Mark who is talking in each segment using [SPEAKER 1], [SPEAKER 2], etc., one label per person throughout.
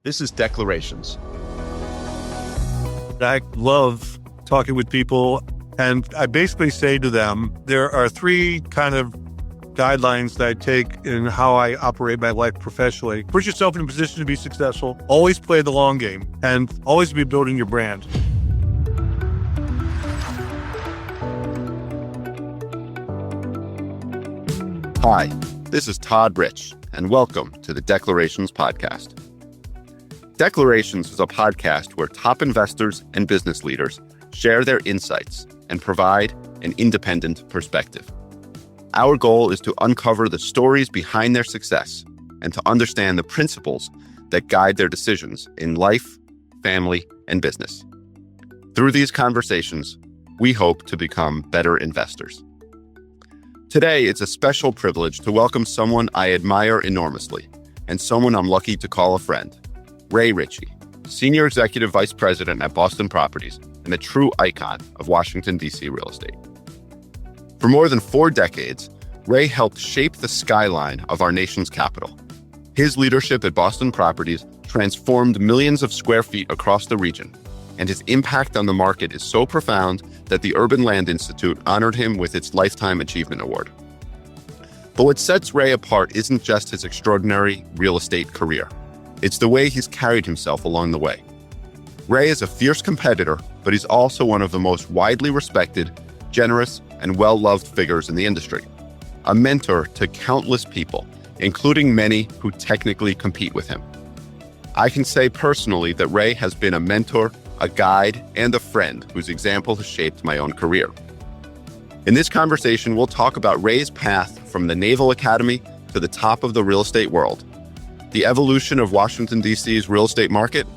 [SPEAKER 1] This is Declarations.
[SPEAKER 2] I love talking with people, and I basically say to them, there are three kind of guidelines that I take in how I operate my life professionally. Put yourself in a position to be successful, always play the long game, and always be building your brand.
[SPEAKER 1] Hi, this is Todd S, and welcome to the Declarations podcast. Declarations is a podcast where top investors and business leaders share their insights and provide an independent perspective. Our goal is to uncover the stories behind their success and to understand the principles that guide their decisions in life, family, and business. Through these conversations, we hope to become better investors. Today, it's a special privilege to welcome someone I admire enormously and someone I'm lucky to call a friend. Ray Ritchey, Senior Executive Vice President at Boston Properties and a true icon of Washington, D.C. real estate. For more than 4 decades, Ray helped shape the skyline of our nation's capital. His leadership at Boston Properties transformed millions of square feet across the region, and his impact on the market is so profound that the Urban Land Institute honored him with its Lifetime Achievement Award. But what sets Ray apart isn't just his extraordinary real estate career. It's the way he's carried himself along the way. Ray is a fierce competitor, but he's also one of the most widely respected, generous, and well-loved figures in the industry. A mentor to countless people, including many who technically compete with him. I can say personally that Ray has been a mentor, a guide, and a friend whose example has shaped my own career. In this conversation, we'll talk about Ray's path from the Naval Academy to the top of the real estate world, the evolution of Washington, D.C.'s real estate market,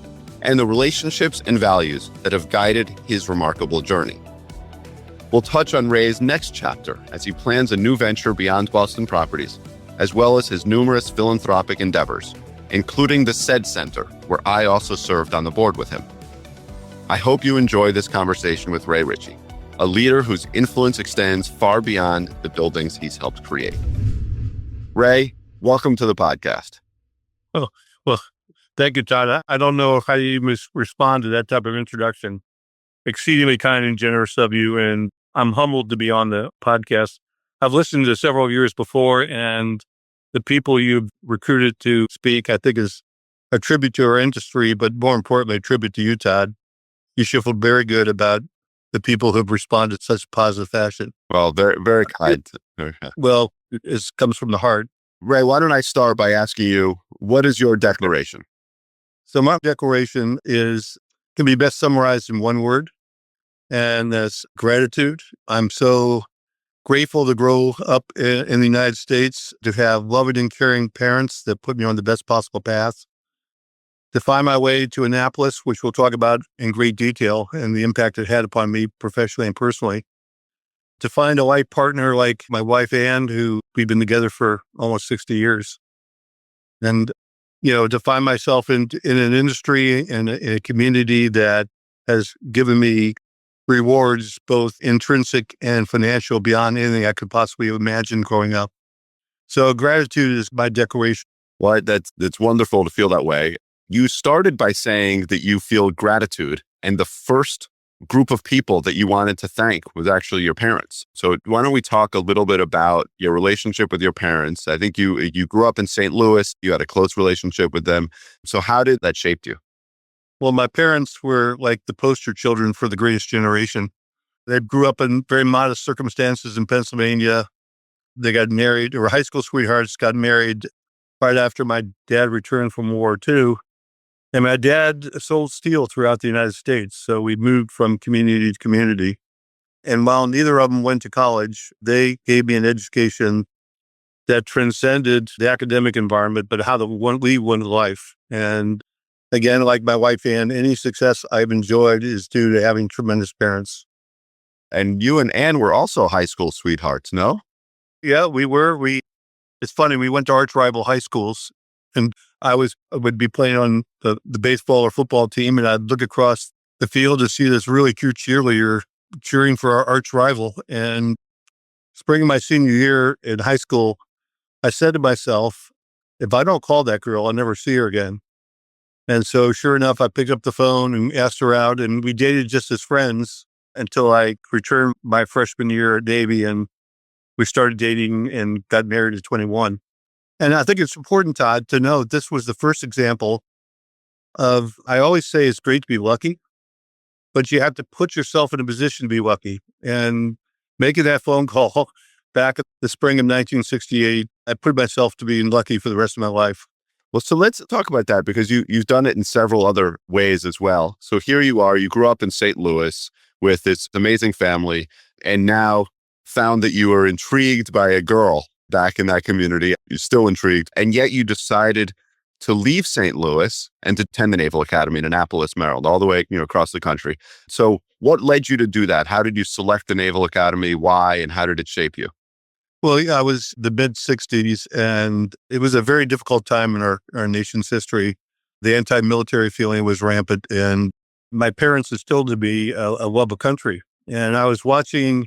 [SPEAKER 1] and the relationships and values that have guided his remarkable journey. We'll touch on Ray's next chapter as he plans a new venture beyond Boston Properties, as well as his numerous philanthropic endeavors, including the SED Center, where I also served on the board with him. I hope you enjoy this conversation with Ray Ritchey, a leader whose influence extends far beyond the buildings he's helped create. Ray, welcome to the podcast.
[SPEAKER 2] Oh, well, thank you, Todd. I don't know how you respond to that type of introduction. Exceedingly kind and generous of you, and I'm humbled to be on the podcast. I've listened to several years before, and the people you've recruited to speak, I think, is a tribute to our industry, but more importantly, a tribute to you, Todd. You should feel very good about the people who have responded in such positive fashion.
[SPEAKER 1] Well, very, very kind.
[SPEAKER 2] Well, it comes from the heart.
[SPEAKER 1] Ray, why don't I start by asking you, what is your declaration?
[SPEAKER 2] So my declaration can be best summarized in one word, and that's gratitude. I'm so grateful to grow up in the United States, to have loving and caring parents that put me on the best possible path, to find my way to Annapolis, which we'll talk about in great detail, and the impact it had upon me professionally and personally, to find a life partner like my wife, Ann, who we've been together for almost 60 years. And, to find myself in an industry and a community that has given me rewards, both intrinsic and financial, beyond anything I could possibly imagine growing up. So gratitude is my declaration.
[SPEAKER 1] Well, that's wonderful to feel that way. You started by saying that you feel gratitude, and the first group of people that you wanted to thank was actually your parents. So why don't we talk a little bit about your relationship with your parents? I think you grew up in St. Louis. You had a close relationship with them. So how did that shape you?
[SPEAKER 2] Well, my parents were like the poster children for the greatest generation. They grew up in very modest circumstances in Pennsylvania. They got married, or high school sweethearts, got married right after my dad returned from World War II. And my dad sold steel throughout the United States. So we moved from community to community. And while neither of them went to college, they gave me an education that transcended the academic environment, but how to lead one's life. And again, like my wife, Ann, any success I've enjoyed is due to having tremendous parents.
[SPEAKER 1] And you and Ann were also high school sweethearts, no?
[SPEAKER 2] Yeah, we were. It's funny, we went to arch rival high schools, and I would be playing on the baseball or football team, and I'd look across the field to see this really cute cheerleader cheering for our arch rival. And spring of my senior year in high school, I said to myself, if I don't call that girl, I'll never see her again. And so sure enough, I picked up the phone and asked her out, and we dated just as friends until I returned my freshman year at Navy, and we started dating and got married at 21. And I think it's important, Todd, to know this was the first example of, I always say it's great to be lucky, but you have to put yourself in a position to be lucky. And making that phone call back in the spring of 1968, I put myself to being lucky for the rest of my life.
[SPEAKER 1] Well, so let's talk about that because you've done it in several other ways as well. So here you are, you grew up in St. Louis with this amazing family, and now found that you were intrigued by a girl back in that community. You're still intrigued, and yet you decided to leave St. Louis and to attend the Naval Academy in Annapolis, Maryland, all the way, across the country. So what led you to do that? How did you select the Naval Academy? Why, and how did it shape you?
[SPEAKER 2] Well, yeah, I was the mid-60s, and it was a very difficult time in our nation's history. The anti-military feeling was rampant, and my parents instilled in me a love of country. And I was watching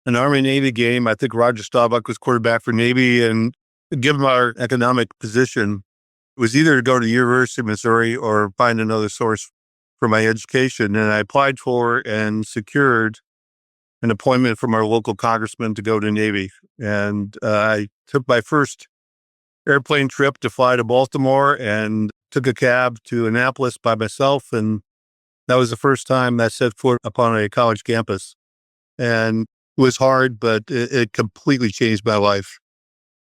[SPEAKER 2] an Army-Navy game. I think Roger Staubach was quarterback for Navy, and given our economic position, it was either to go to the University of Missouri or find another source for my education. And I applied for and secured an appointment from our local congressman to go to Navy. And I took my first airplane trip to fly to Baltimore and took a cab to Annapolis by myself. And that was the first time I set foot upon a college campus. And it was hard, but it completely changed my life.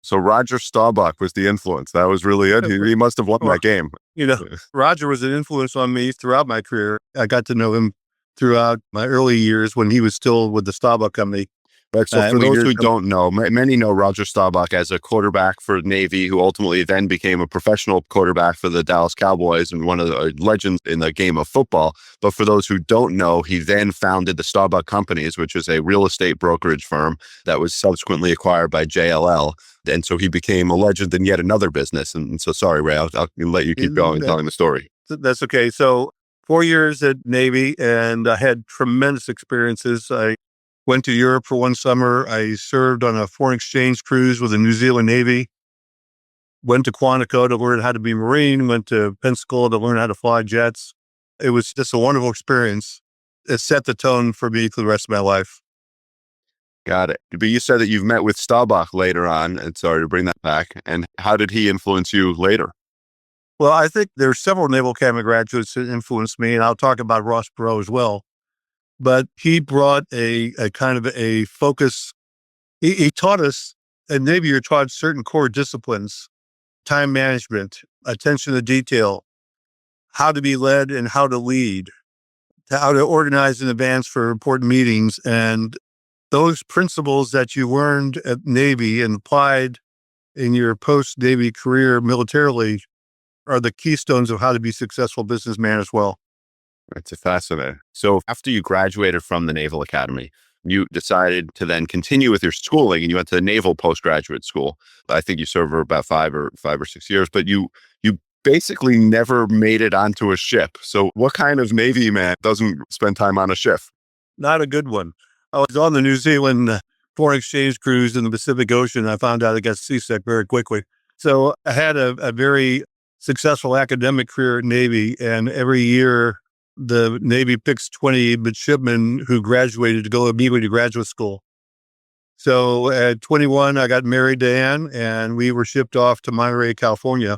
[SPEAKER 1] So Roger Staubach was the influence. That was really it. He must have won that game.
[SPEAKER 2] Roger was an influence on me throughout my career. I got to know him throughout my early years when he was still with the Staubach Company.
[SPEAKER 1] But so for those who don't know, many know Roger Staubach as a quarterback for Navy, who ultimately then became a professional quarterback for the Dallas Cowboys and one of the legends in the game of football. But for those who don't know, he then founded the Staubach Companies, which is a real estate brokerage firm that was subsequently acquired by JLL. And so he became a legend in yet another business. And so, sorry, Ray, I'll let you keep going telling the story.
[SPEAKER 2] That's okay. So 4 years at Navy, and I had tremendous experiences. I went to Europe for one summer. I served on a foreign exchange cruise with the New Zealand Navy. Went to Quantico to learn how to be Marine. Went to Pensacola to learn how to fly jets. It was just a wonderful experience. It set the tone for me for the rest of my life.
[SPEAKER 1] Got it. But you said that you've met with Staubach later on, and sorry to bring that back. And how did he influence you later?
[SPEAKER 2] Well, I think there are several Naval Academy graduates that influenced me, and I'll talk about Ross Perot as well. But he brought a kind of a focus. He taught us, and maybe you're taught certain core disciplines, time management, attention to detail, how to be led and how to lead, how to organize in advance for important meetings. And those principles that you learned at Navy and applied in your post-Navy career militarily are the keystones of how to be a successful businessman as well.
[SPEAKER 1] That's fascinating. So after you graduated from the Naval Academy, you decided to then continue with your schooling, and you went to the Naval Postgraduate School. I think you served for about 5 or 6 years, but you basically never made it onto a ship. So what kind of Navy man doesn't spend time on a ship?
[SPEAKER 2] Not a good one. I was on the New Zealand foreign exchange cruise in the Pacific Ocean. I found out I got seasick very quickly. So I had a very successful academic career at Navy, and every year the Navy picks 20 midshipmen who graduated to go immediately to graduate school. So at 21, I got married to Ann, and we were shipped off to Monterey, California,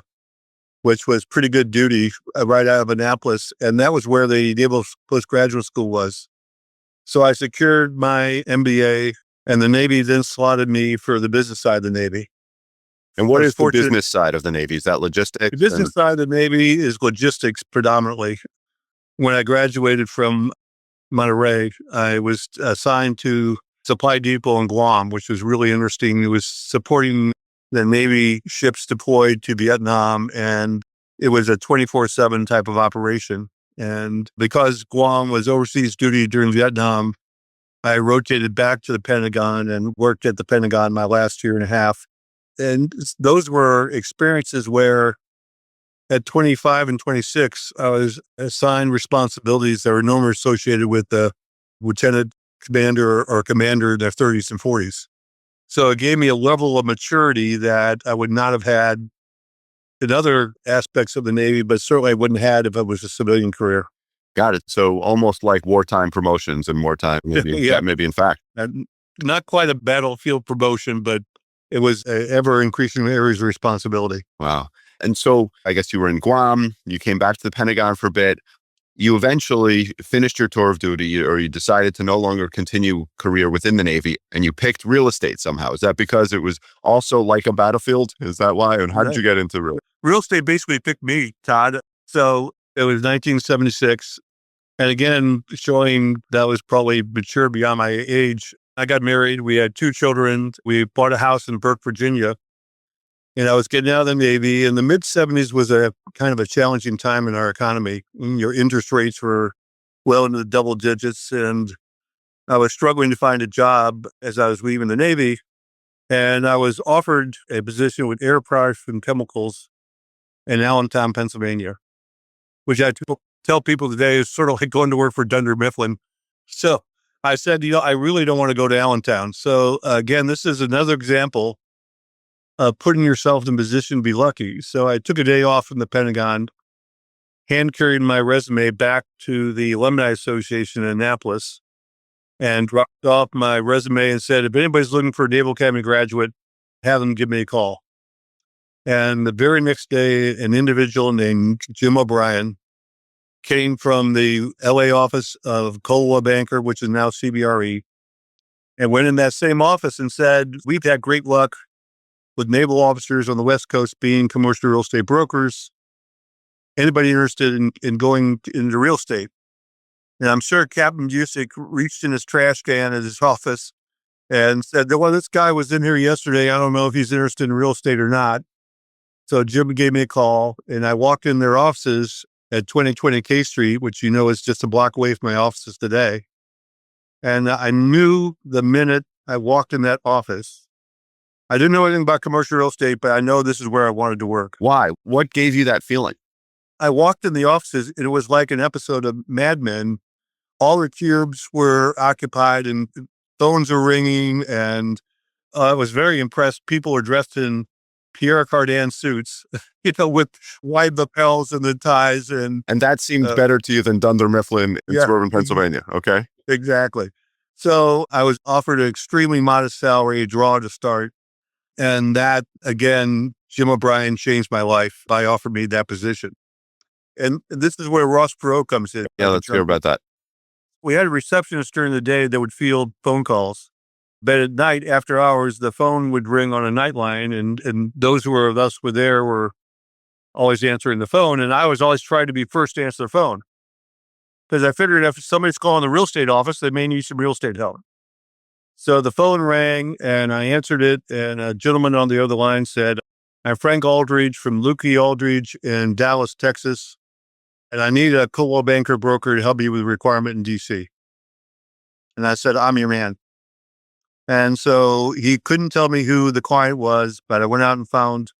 [SPEAKER 2] which was pretty good duty right out of Annapolis. And that was where the Naval Postgraduate School was. So I secured my MBA, and the Navy then slotted me for the business side of the Navy.
[SPEAKER 1] And what is the business side of the Navy? Is that logistics?
[SPEAKER 2] The business side of the Navy is logistics predominantly. When I graduated from Monterey, I was assigned to Supply Depot in Guam, which was really interesting. It was supporting the Navy ships deployed to Vietnam, and it was a 24/7 type of operation. And because Guam was overseas duty during Vietnam, I rotated back to the Pentagon and worked at the Pentagon my last year and a half. And those were experiences where at 25 and 26, I was assigned responsibilities that were normally associated with the lieutenant commander or commander in their 30s and 40s. So it gave me a level of maturity that I would not have had in other aspects of the Navy, but certainly I wouldn't have had if it was a civilian career.
[SPEAKER 1] Got it. So almost like wartime promotions and wartime, maybe,
[SPEAKER 2] Yeah.
[SPEAKER 1] maybe in fact.
[SPEAKER 2] And not quite a battlefield promotion, but it was an ever-increasing areas of responsibility.
[SPEAKER 1] Wow. And so I guess you were in Guam, you came back to the Pentagon for a bit. You eventually finished your tour of duty, or you decided to no longer continue career within the Navy, and you picked real estate somehow. Is that because it was also like a battlefield? Is that why? And how did you get into
[SPEAKER 2] real estate? Basically picked me, Todd. So it was 1976. And again, showing that was probably mature beyond my age. I got married. We had 2 children. We bought a house in Burke, Virginia. And I was getting out of the Navy. And the mid-70s was a kind of a challenging time in our economy. Your interest rates were well into the double digits. And I was struggling to find a job as I was leaving the Navy. And I was offered a position with Air Products and Chemicals in Allentown, Pennsylvania, which I tell people today is sort of like going to work for Dunder Mifflin. So I said, I really don't want to go to Allentown. So again, this is another example of putting yourself in a position to be lucky. So I took a day off from the Pentagon, hand carried my resume back to the Alumni Association in Annapolis, and dropped off my resume and said, if anybody's looking for a Naval Academy graduate, have them give me a call. And the very next day, an individual named Jim O'Brien came from the LA office of Coldwell Banker, which is now CBRE, and went in that same office and said, we've had great luck with naval officers on the West Coast being commercial real estate brokers. Anybody interested in going into real estate? And I'm sure Captain Busick reached in his trash can at his office and said, well, this guy was in here yesterday. I don't know if he's interested in real estate or not. So Jim gave me a call, and I walked in their offices at 2020 K Street, which is just a block away from my offices today. And I knew the minute I walked in that office, I didn't know anything about commercial real estate, but I know this is where I wanted to work.
[SPEAKER 1] Why? What gave you that feeling?
[SPEAKER 2] I walked in the offices, and it was like an episode of Mad Men. All the cubes were occupied and phones were ringing, and I was very impressed. People were dressed in Pierre Cardin suits, with wide lapels and the ties. And
[SPEAKER 1] that seemed better to you than Dunder Mifflin in suburban Pennsylvania. Okay.
[SPEAKER 2] Exactly. So I was offered an extremely modest salary, a draw to start. And that, again, Jim O'Brien changed my life by offering me that position. And this is where Ross Perot comes in.
[SPEAKER 1] Yeah, let's hear about that.
[SPEAKER 2] We had a receptionist during the day that would field phone calls. But at night, after hours, the phone would ring on a nightline, and those who were there were always answering the phone. And I was always trying to be first to answer the phone, because I figured if somebody's calling the real estate office, they may need some real estate help. So the phone rang, and I answered it, and a gentleman on the other line said, I'm Frank Aldridge from Lukey Aldridge in Dallas, Texas, and I need a Coldwell Banker broker to help you with a requirement in D.C. And I said, I'm your man. And so he couldn't tell me who the client was, but I went out and found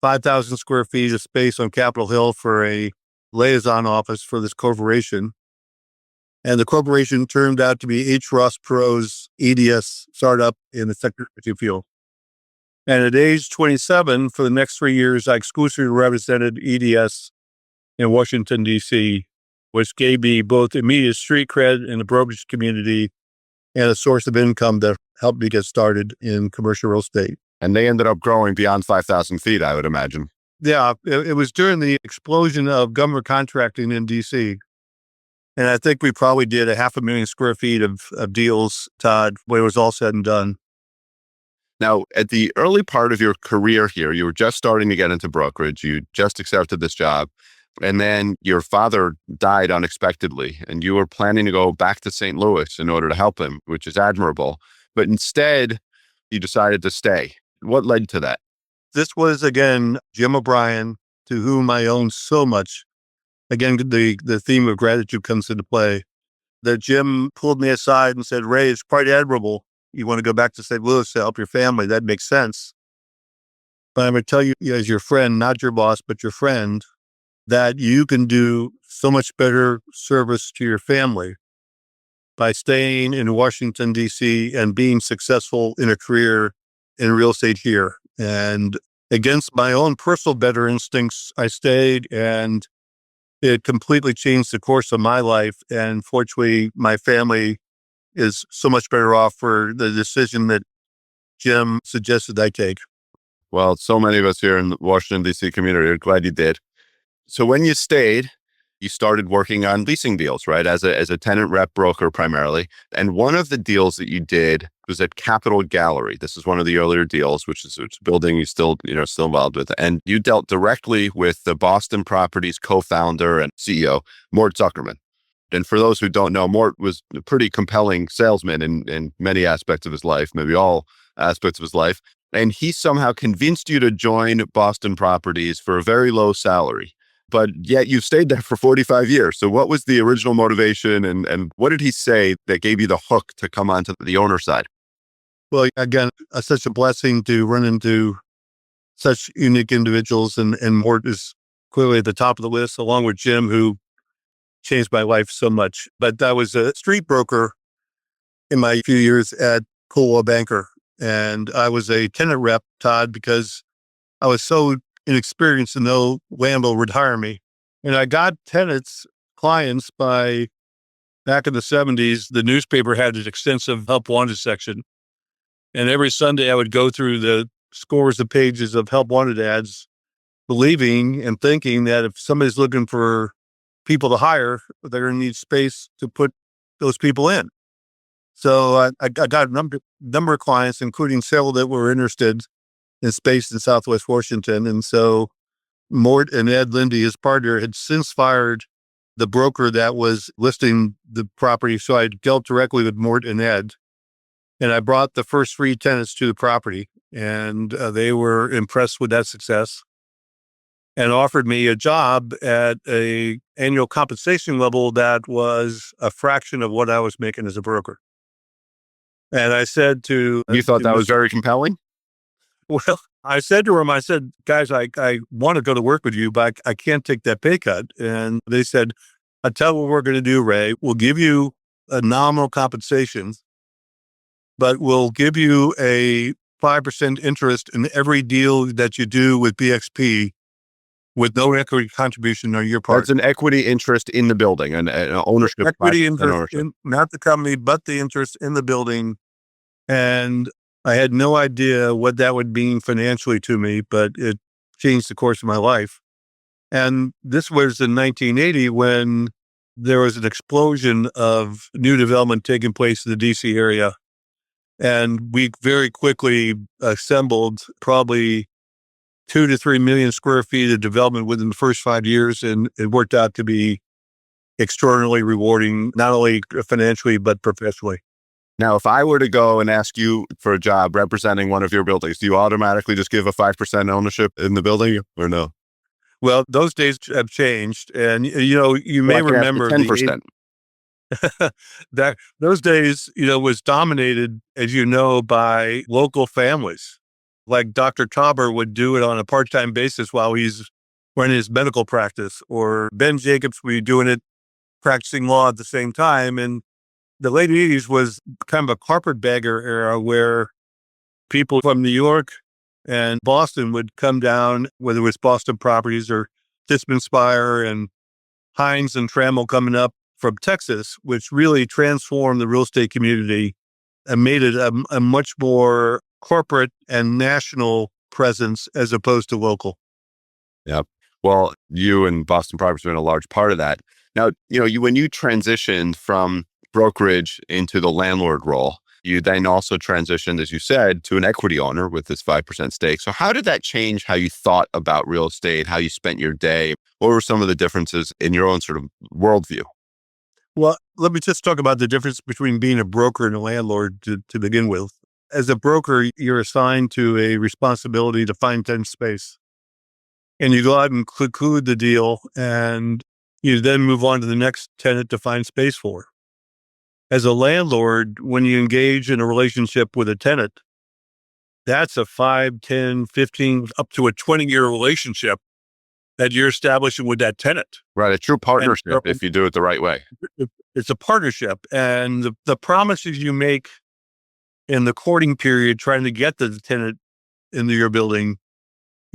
[SPEAKER 2] 5,000 square feet of space on Capitol Hill for a liaison office for this corporation. And the corporation turned out to be H. Ross Perot's EDS startup in the technology field. And at age 27, for the next 3 years, I exclusively represented EDS in Washington, D.C., which gave me both immediate street cred in the brokerage community and a source of income that helped me get started in commercial real estate.
[SPEAKER 1] And they ended up growing beyond 5,000 feet, I would imagine.
[SPEAKER 2] Yeah, it was during the explosion of government contracting in D.C. And I think we probably did 500,000 square feet of deals, Todd, when it was all said and done.
[SPEAKER 1] Now, at the early part of your career here, you were just starting to get into brokerage. You just accepted this job. And then your father died unexpectedly, and you were planning to go back to St. Louis in order to help him, which is admirable. But instead, you decided to stay. What led to that?
[SPEAKER 2] This was, again, Jim O'Brien, to whom I owe so much. Again, the theme of gratitude comes into play. That Jim pulled me aside and said, Ray, it's quite admirable. You want to go back to St. Louis to help your family. That makes sense. But I'm going to tell you, as your friend, not your boss, but your friend, that you can do so much better service to your family by staying in Washington, D.C. and being successful in a career in real estate here. And against my own personal better instincts, I stayed, and it completely changed the course of my life. And fortunately, my family is so much better off for the decision that Jim suggested I take.
[SPEAKER 1] Well, so many of us here in the Washington, D.C. community are glad you did. So when you stayed, you started working on leasing deals, right? As a tenant rep broker primarily. And one of the deals that you did was at Capitol Gallery. This is one of the earlier deals, which is a building you still involved with. And you dealt directly with the Boston Properties co-founder and CEO, Mort Zuckerman. And for those who don't know, Mort was a pretty compelling salesman in many aspects of his life, maybe all aspects of his life. And he somehow convinced you to join Boston Properties for a very low salary. But yet you've stayed there for 45 years. So what was the original motivation, and what did he say that gave you the hook to come onto the owner side?
[SPEAKER 2] Well, again, such a blessing to run into such unique individuals, and Mort is clearly at the top of the list, along with Jim, who changed my life so much. But I was a street broker in my few years at Coldwell Banker, and I was a tenant rep, Todd, because I was so inexperienced to know landlord would hire me. And I got tenants, clients by back in the 70s. The newspaper had an extensive help wanted section. And every Sunday I would go through the scores of pages of help wanted ads, believing and thinking that if somebody's looking for people to hire, they're going to need space to put those people in. So I got a number of clients, including several that were interested in space in Southwest Washington. And so Mort and Ed Lindy, his partner, had since fired the broker that was listing the property. So I dealt directly with Mort and Ed, and I brought the first 3 tenants to the property, and they were impressed with that success and offered me a job at a annual compensation level that was a fraction of what I was making as a broker. And I said to...
[SPEAKER 1] You thought that was very compelling?
[SPEAKER 2] Well, I said to him, I said, guys, I want to go to work with you, but I can't take that pay cut. And they said, I'll tell you what we're going to do, Ray. We'll give you a nominal compensation, but we'll give you a 5% interest in every deal that you do with BXP with no equity contribution on your part.
[SPEAKER 1] That's an equity interest in the building, an ownership.
[SPEAKER 2] Equity interest, not the company, but the interest in the building. And I had no idea what that would mean financially to me, but it changed the course of my life. And this was in 1980 when there was an explosion of new development taking place in the DC area. And we very quickly assembled probably 2 to 3 million square feet of development within the first 5 years. And it worked out to be extraordinarily rewarding, not only financially, but professionally.
[SPEAKER 1] Now, if I were to go and ask you for a job representing one of your buildings, do you automatically just give a 5% ownership in the building or no?
[SPEAKER 2] Well, those days have changed. And, you may remember
[SPEAKER 1] 10%.
[SPEAKER 2] That those days, was dominated, as you know, by local families. Like Dr. Tauber would do it on a part-time basis while he's running his medical practice, or Ben Jacobs would be doing it, practicing law at the same time. And the late 80s was kind of a carpetbagger era where people from New York and Boston would come down, whether it was Boston Properties or Tishman Speyer and Hines and Trammell coming up from Texas, which really transformed the real estate community and made it a much more corporate and national presence as opposed to local.
[SPEAKER 1] Yeah. Well, you and Boston Properties have been a large part of that. Now, when you transitioned from brokerage into the landlord role, you then also transitioned, as you said, to an equity owner with this 5% stake. So how did that change how you thought about real estate, how you spent your day? What were some of the differences in your own sort of worldview?
[SPEAKER 2] Well, let me just talk about the difference between being a broker and a landlord to begin with. As a broker, you're assigned to a responsibility to find tenant space. And you go out and conclude the deal, and you then move on to the next tenant to find space for. As a landlord, when you engage in a relationship with a tenant, that's a 5, 10, 15, up to a 20-year relationship that you're establishing with that tenant.
[SPEAKER 1] Right. A true partnership if you do it the right way.
[SPEAKER 2] It's a partnership. And the promises you make in the courting period, trying to get the tenant into your building,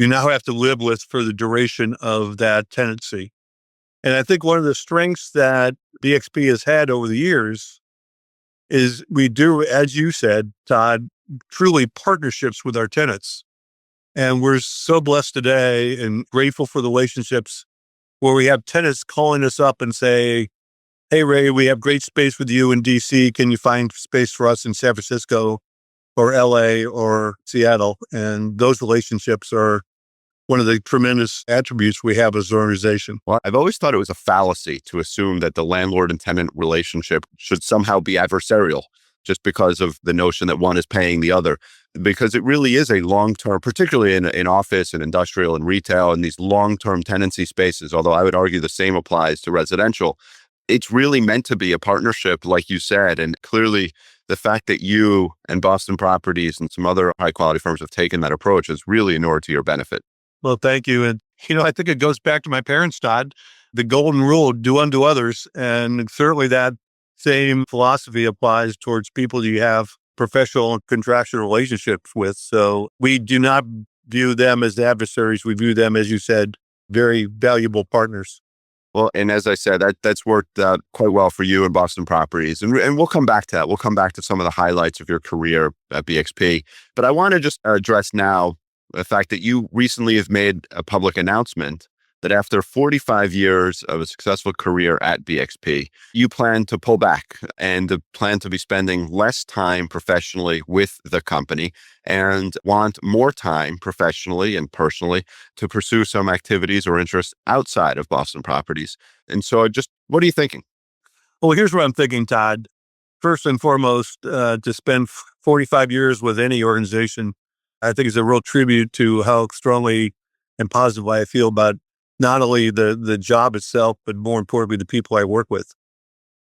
[SPEAKER 2] you now have to live with for the duration of that tenancy. And I think one of the strengths that BXP has had over the years is we do, as you said, Todd, truly partnerships with our tenants. And we're so blessed today and grateful for the relationships where we have tenants calling us up and say, hey, Ray, we have great space with you in DC. Can you find space for us in San Francisco or LA or Seattle? And those relationships are one of the tremendous attributes we have as an organization.
[SPEAKER 1] Well, I've always thought it was a fallacy to assume that the landlord and tenant relationship should somehow be adversarial just because of the notion that one is paying the other, because it really is a long-term, particularly in office and industrial and retail and these long-term tenancy spaces, although I would argue the same applies to residential. It's really meant to be a partnership, like you said, and clearly the fact that you and Boston Properties and some other high-quality firms have taken that approach is really inured to your benefit.
[SPEAKER 2] Well, thank you. And, I think it goes back to my parents, Todd, the golden rule, do unto others. And certainly that same philosophy applies towards people you have professional and contractual relationships with. So we do not view them as adversaries. We view them, as you said, very valuable partners.
[SPEAKER 1] Well, and as I said, that's worked out quite well for you and Boston Properties. And we'll come back to that. We'll come back to some of the highlights of your career at BXP. But I want to just address now the fact that you recently have made a public announcement that after 45 years of a successful career at BXP, you plan to pull back and plan to be spending less time professionally with the company and want more time professionally and personally to pursue some activities or interests outside of Boston Properties. And so what are you thinking?
[SPEAKER 2] Well, here's what I'm thinking, Todd. First and foremost, to spend 45 years with any organization, I think is a real tribute to how strongly and positively I feel about not only the job itself, but more importantly, the people I work with.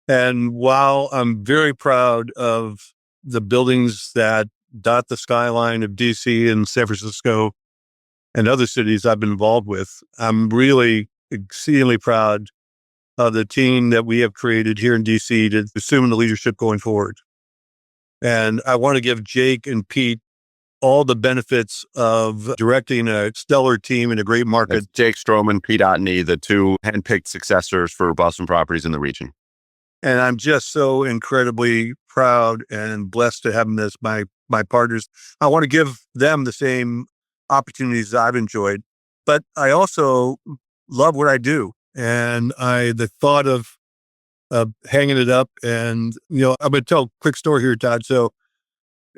[SPEAKER 2] And while I'm very proud of the buildings that dot the skyline of DC and San Francisco and other cities I've been involved with, I'm really exceedingly proud of the team that we have created here in DC to assume the leadership going forward. And I want to give Jake and Pete all the benefits of directing a stellar team in a great market.
[SPEAKER 1] That's Jake Stroman, Pete Otney, the two handpicked successors for Boston Properties in the region.
[SPEAKER 2] And I'm just so incredibly proud and blessed to have them as my partners. I want to give them the same opportunities I've enjoyed, but I also love what I do. And the thought of hanging it up and, I'm going to tell a quick story here, Todd. So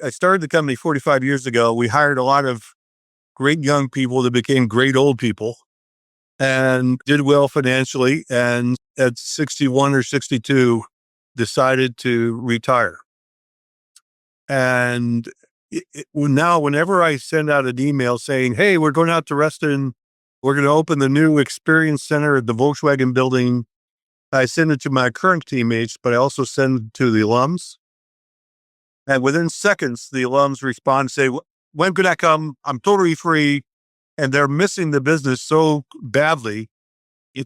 [SPEAKER 2] I started the company 45 years ago. We hired a lot of great young people that became great old people and did well financially. And at 61 or 62, decided to retire. And now whenever I send out an email saying, hey, we're going out to Reston, we're going to open the new experience center at the Volkswagen building, I send it to my current teammates, but I also send it to the alums. And within seconds, the alums respond and say, when could I come? I'm totally free. And they're missing the business so badly,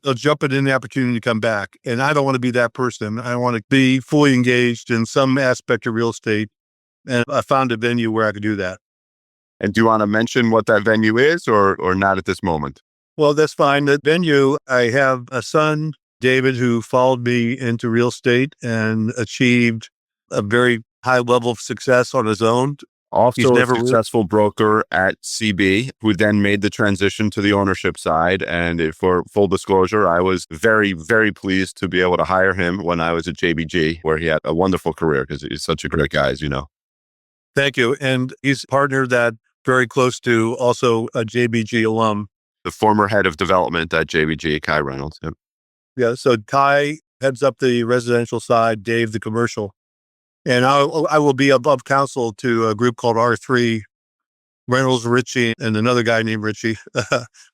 [SPEAKER 2] they'll jump at any opportunity to come back. And I don't want to be that person. I want to be fully engaged in some aspect of real estate. And I found a venue where I could do that.
[SPEAKER 1] And do you want to mention what that venue is or not at this moment?
[SPEAKER 2] Well, that's fine. The venue, I have a son, David, who followed me into real estate and achieved a very high level of success on his own.
[SPEAKER 1] Also a successful broker at CB, who then made the transition to the ownership side. And for full disclosure, I was very, very pleased to be able to hire him when I was at JBG, where he had a wonderful career because he's such a great guy, as you know.
[SPEAKER 2] Thank you. And he's a partner that very close to also a JBG alum.
[SPEAKER 1] The former head of development at JBG, Kai Reynolds. Yep.
[SPEAKER 2] Yeah. So Kai heads up the residential side, Dave, the commercial. And I will be above counsel to a group called R3, Reynolds, Ritchey, and another guy named Ritchey,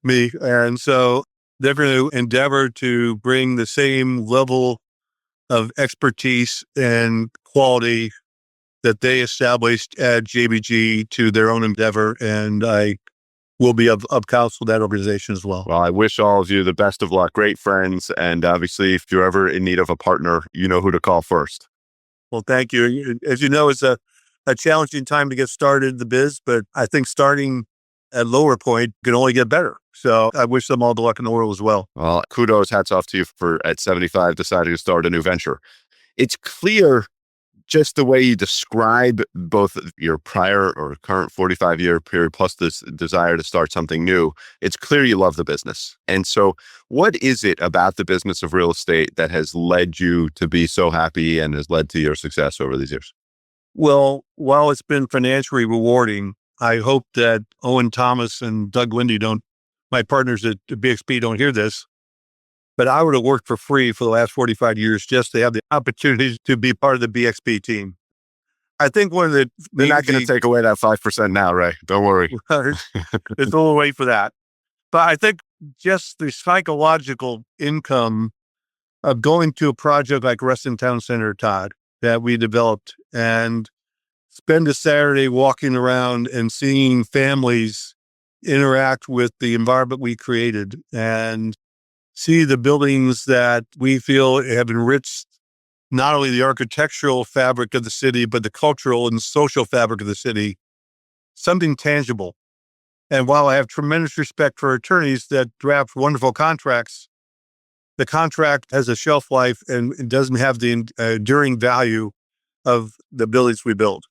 [SPEAKER 2] me. And so they're going to endeavor to bring the same level of expertise and quality that they established at JBG to their own endeavor. And I will be of counsel to that organization as well.
[SPEAKER 1] Well, I wish all of you the best of luck. Great friends. And obviously, if you're ever in need of a partner, you know who to call first.
[SPEAKER 2] Well, thank you. As you know, it's a challenging time to get started in the biz, but I think starting at lower point can only get better. So I wish them all the luck in the world as well.
[SPEAKER 1] Well, kudos, hats off to you for at 75 deciding to start a new venture. It's clear just the way you describe both your prior or current 45-year period plus this desire to start something new, it's clear you love the business. And so what is it about the business of real estate that has led you to be so happy and has led to your success over these years?
[SPEAKER 2] Well, while it's been financially rewarding, I hope that Owen Thomas and Doug Lindy my partners at BXP don't hear this, but I would have worked for free for the last 45 years just to have the opportunity to be part of the BXP team. I think one of the...
[SPEAKER 1] They're not going to take away that 5% now, Ray. Don't worry.
[SPEAKER 2] There's a little wait for that. But I think just the psychological income of going to a project like Reston Town Center, Todd, that we developed, and spend a Saturday walking around and seeing families interact with the environment we created and see the buildings that we feel have enriched not only the architectural fabric of the city, but the cultural and social fabric of the city, something tangible. And while I have tremendous respect for attorneys that draft wonderful contracts, the contract has a shelf life and it doesn't have the enduring value of the buildings we build.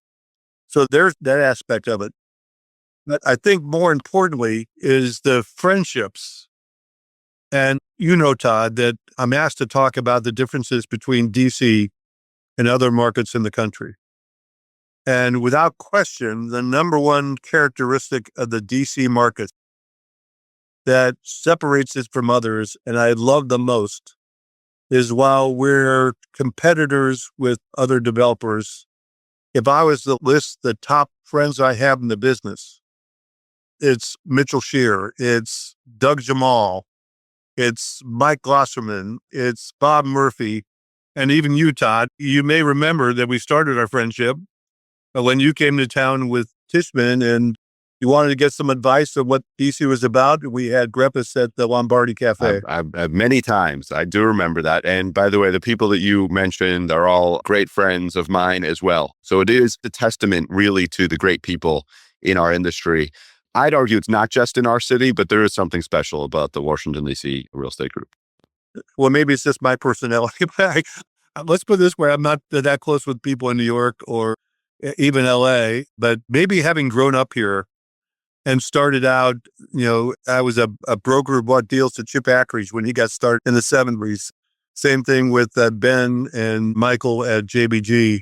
[SPEAKER 2] So there's that aspect of it. But I think more importantly is the friendships. And you know, Todd, that I'm asked to talk about the differences between DC and other markets in the country. And without question, the number one characteristic of the DC market that separates it from others, and I love the most, is while we're competitors with other developers, if I was to list the top friends I have in the business, it's Mitchell Shear, it's Doug Jamal, it's Mike Glosserman, it's Bob Murphy, and even you, Todd. You may remember that we started our friendship when you came to town with Tishman and you wanted to get some advice on what DC was about. We had breakfast at the Lombardi Cafe.
[SPEAKER 1] Many times. I do remember that. And by the way, the people that you mentioned are all great friends of mine as well. So it is a testament really to the great people in our industry. I'd argue it's not just in our city, but there is something special about the Washington, D.C. real estate group.
[SPEAKER 2] Well, maybe it's just my personality. Let's put it this way. I'm not that close with people in New York or even LA, but maybe having grown up here and started out, I was a broker who bought deals to Chip Ackridge when he got started in the 70s. Same thing with Ben and Michael at JBG.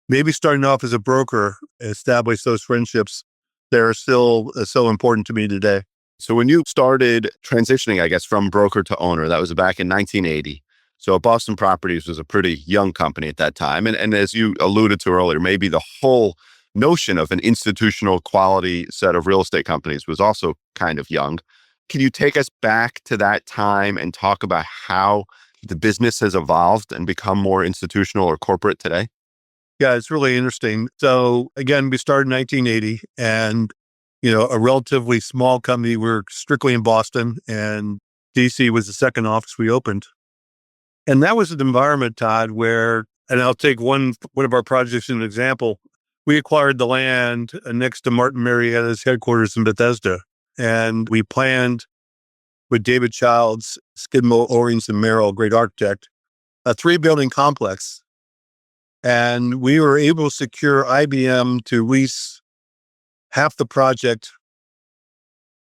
[SPEAKER 2] Maybe starting off as a broker established those friendships that are still so important to me today.
[SPEAKER 1] So when you started transitioning, I guess, from broker to owner, that was back in 1980. So Boston Properties was a pretty young company at that time. And as you alluded to earlier, maybe the whole notion of an institutional quality set of real estate companies was also kind of young. Can you take us back to that time and talk about how the business has evolved and become more institutional or corporate today?
[SPEAKER 2] Yeah, it's really interesting. So again, we started in 1980 and, a relatively small company. We're strictly in Boston and DC was the second office we opened. And that was an environment, Todd, where, and I'll take one of our projects as an example. We acquired the land next to Martin Marietta's headquarters in Bethesda. And we planned with David Childs, Skidmore, Owings, and Merrill, great architect, a 3-building complex. And we were able to secure IBM to lease half the project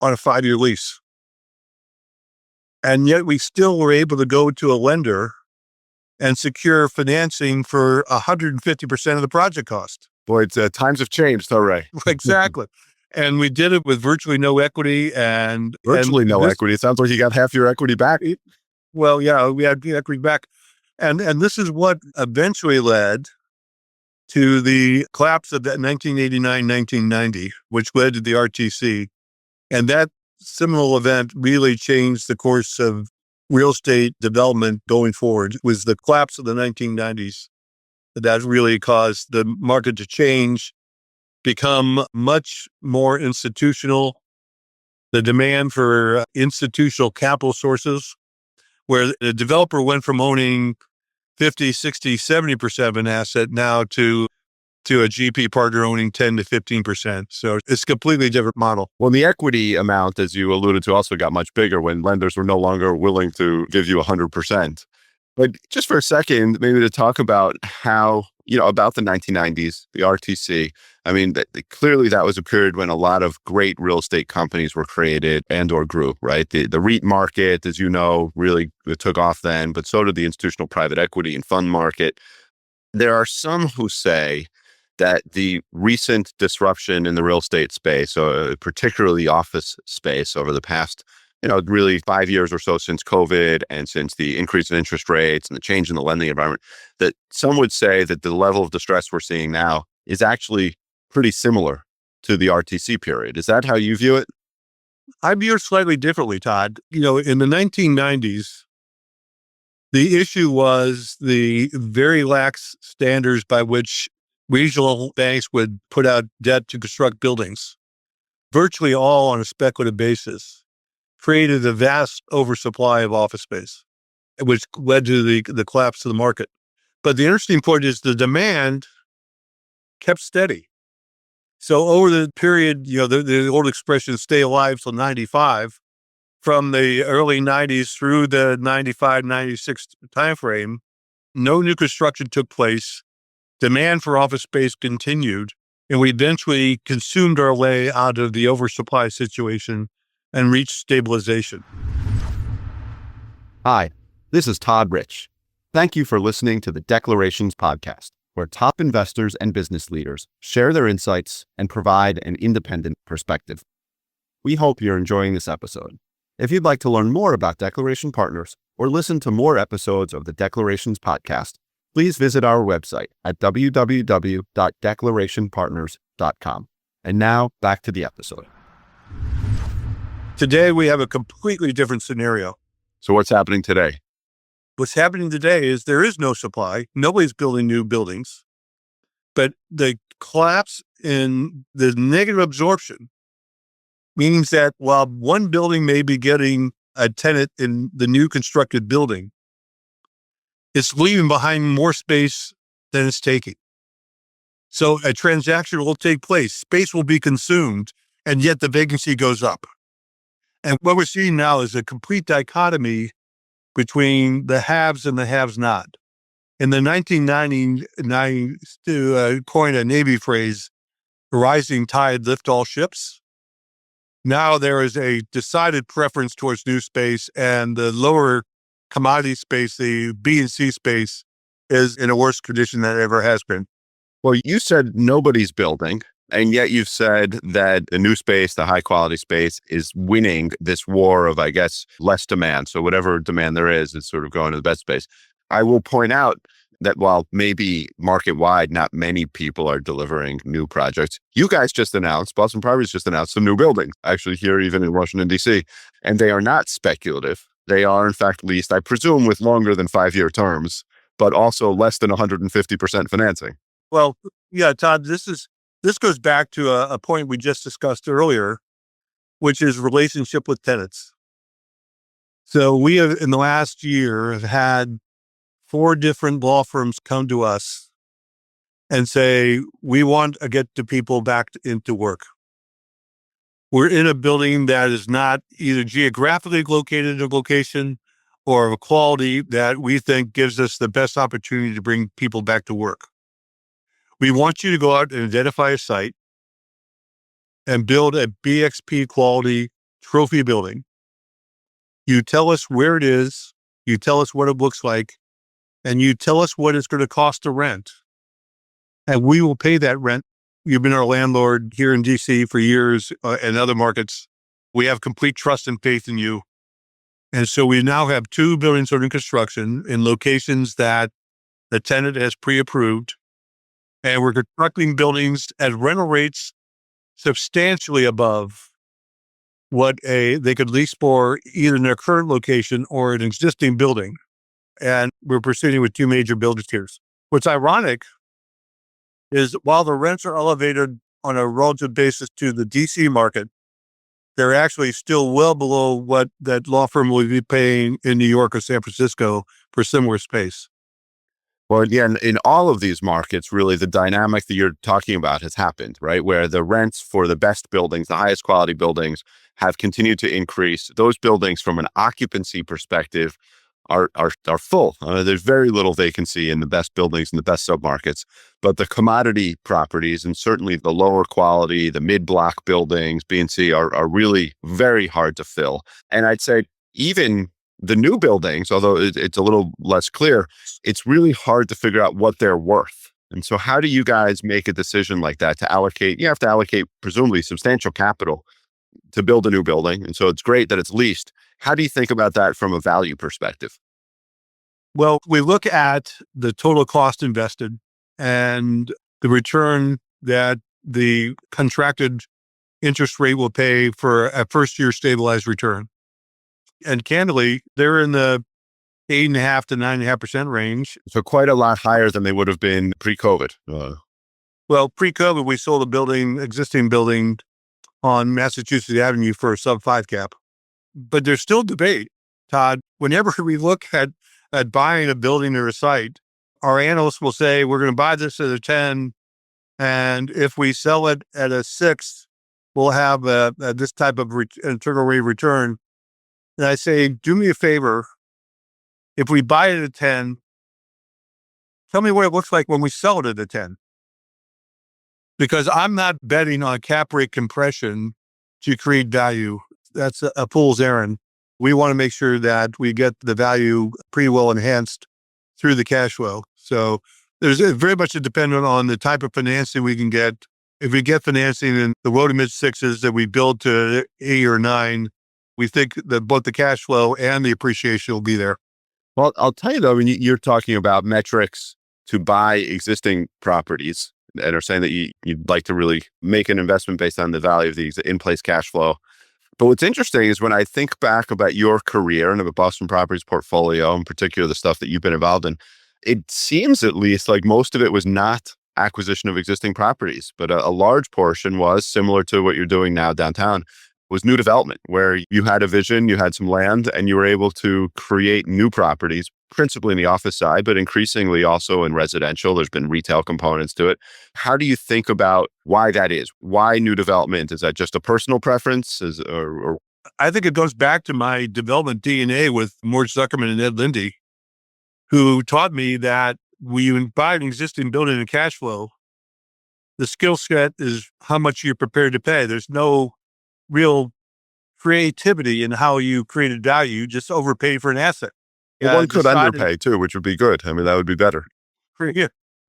[SPEAKER 2] on a 5-year lease. And yet we still were able to go to a lender and secure financing for 150% of the project cost.
[SPEAKER 1] Boy, times have changed, though, Ray.
[SPEAKER 2] Exactly. And we did it with virtually no equity and...
[SPEAKER 1] Virtually no equity. It sounds like you got half your equity back.
[SPEAKER 2] Well, yeah, we had the equity back. And this is what eventually led to the collapse of that 1989-1990, which led to the RTC. And that seminal event really changed the course of real estate development going forward. It was the collapse of the 1990s that really caused the market to change, become much more institutional. The demand for institutional capital sources, where the developer went from owning 50, 60, 70% of an asset now to to a GP partner owning 10 to 15%. So it's a completely different model.
[SPEAKER 1] Well, the equity amount, as you alluded to, also got much bigger when lenders were no longer willing to give you 100%. But just for a second, maybe to talk about how, about the 1990s, the RTC. I mean, clearly that was a period when a lot of great real estate companies were created and or grew, right? The REIT market, as you know, really took off then, but so did the institutional private equity and fund market. There are some who say that the recent disruption in the real estate space, particularly office space over the past, really 5 years or so since COVID and since the increase in interest rates and the change in the lending environment, that some would say that the level of distress we're seeing now is actually pretty similar to the RTC period. Is that how you view it?
[SPEAKER 2] I view it slightly differently, Todd. In the 1990s, the issue was the very lax standards by which regional banks would put out debt to construct buildings, virtually all on a speculative basis, created a vast oversupply of office space, which led to the collapse of the market. But the interesting point is the demand kept steady. So over the period, the old expression, stay alive till 95, from the early 90s through the 95, 96 timeframe, no new construction took place. Demand for office space continued, and we eventually consumed our way out of the oversupply situation and reached stabilization.
[SPEAKER 1] Hi, this is Todd Rich. Thank you for listening to the Declarations podcast, where top investors and business leaders share their insights and provide an independent perspective. We hope you're enjoying this episode. If you'd like to learn more about Declaration Partners or listen to more episodes of the Declarations podcast, please visit our website at www.declarationpartners.com. And now back to the episode.
[SPEAKER 2] Today, we have a completely different scenario.
[SPEAKER 1] So what's happening today?
[SPEAKER 2] What's happening today is there is no supply. Nobody's building new buildings. But the collapse in the negative absorption means that while one building may be getting a tenant in the new constructed building, it's leaving behind more space than it's taking. So a transaction will take place, space will be consumed, and yet the vacancy goes up. And what we're seeing now is a complete dichotomy between the haves and the have-not. In the 1999, to coin a Navy phrase, rising tide lift all ships. Now there is a decided preference towards new space, and the lower commodity space, the B and C space, is in a worse condition than it ever has been.
[SPEAKER 1] Well, you said nobody's building, and yet you've said that the new space, the high quality space, is winning this war of, I guess, less demand. So whatever demand there is sort of going to the best space. I will point out that while maybe market-wide, not many people are delivering new projects, you guys just announced, Boston Properties just announced some new buildings, actually here even in Washington, D.C., and they are not speculative. They are, in fact, leased, I presume, with longer than 5-year terms, but also less than 150% financing.
[SPEAKER 2] Well, yeah, Todd, this goes back to a point we just discussed earlier, which is relationship with tenants. So we have, in the last year, have had 4 different law firms come to us and say, we want to get the people back into work. We're in a building that is not either geographically located in a location or of a quality that we think gives us the best opportunity to bring people back to work. We want you to go out and identify a site and build a BXP quality trophy building. You tell us where it is, you tell us what it looks like, and you tell us what it's going to cost to rent. And we will pay that rent. You've been our landlord here in DC for years and other markets. We have complete trust and faith in you. And so we now have 2 buildings under construction in locations that the tenant has pre-approved. And we're constructing buildings at rental rates substantially above what they could lease for either in their current location or an existing building. And we're proceeding with 2 major builders here. What's ironic is while the rents are elevated on a relative basis to the DC market, they're actually still well below what that law firm would be paying in New York or San Francisco for similar space.
[SPEAKER 1] Well, yeah, in all of these markets, really, the dynamic that you're talking about has happened, right? Where the rents for the best buildings, the highest quality buildings, have continued to increase. Those buildings, from an occupancy perspective, are full. There's very little vacancy in the best buildings in the best submarkets, but the commodity properties and certainly the lower quality, the mid-block buildings, B and C, are really very hard to fill. And I'd say even the new buildings, although it's a little less clear, it's really hard to figure out what they're worth. And so how do you guys make a decision like that to allocate? You have to allocate presumably substantial capital to build a new building. And so it's great that it's leased. How do you think about that from a value perspective?
[SPEAKER 2] Well, we look at the total cost invested and the return that the contracted interest rate will pay for a first year stabilized return. And candidly, they're in the 8.5 to 9.5% range.
[SPEAKER 1] So quite a lot higher than they would have been pre-COVID.
[SPEAKER 2] Well, pre-COVID, we sold existing building on Massachusetts Avenue for a sub 5 cap. But there's still debate, Todd. Whenever we look at buying a building or a site, our analysts will say, we're going to buy this at a 10. And if we sell it at a 6, we'll have this type of internal rate of return. And I say, do me a favor. If we buy it at a 10, tell me what it looks like when we sell it at a 10. Because I'm not betting on cap rate compression to create value. That's a fool's errand. We want to make sure that we get the value pretty well enhanced through the cash flow. So there's very much dependent on the type of financing we can get. If we get financing in the low to mid 6s that we build to 8 or 9, we think that both the cash flow and the appreciation will be there.
[SPEAKER 1] Well, I'll tell you though, I mean, you're talking about metrics to buy existing properties and are saying that you'd like to really make an investment based on the value of the in-place cash flow. But what's interesting is when I think back about your career and about Boston Properties portfolio, in particular, the stuff that you've been involved in, it seems at least like most of it was not acquisition of existing properties, but a large portion was similar to what you're doing now downtown, was new development, where you had a vision, you had some land, and you were able to create new properties, principally in the office side, but increasingly also in residential. There's been retail components to it. How do you think about why that is? Why new development? Is that just a personal preference? Or
[SPEAKER 2] I think it goes back to my development DNA with Morge Zuckerman and Ed Lindy, who taught me that when you buy an existing building and cash flow, the skill set is how much you're prepared to pay. There's no real creativity in how you created value. You just overpay for an asset.
[SPEAKER 1] well, one could underpay too, which would be good. I mean, that would be better.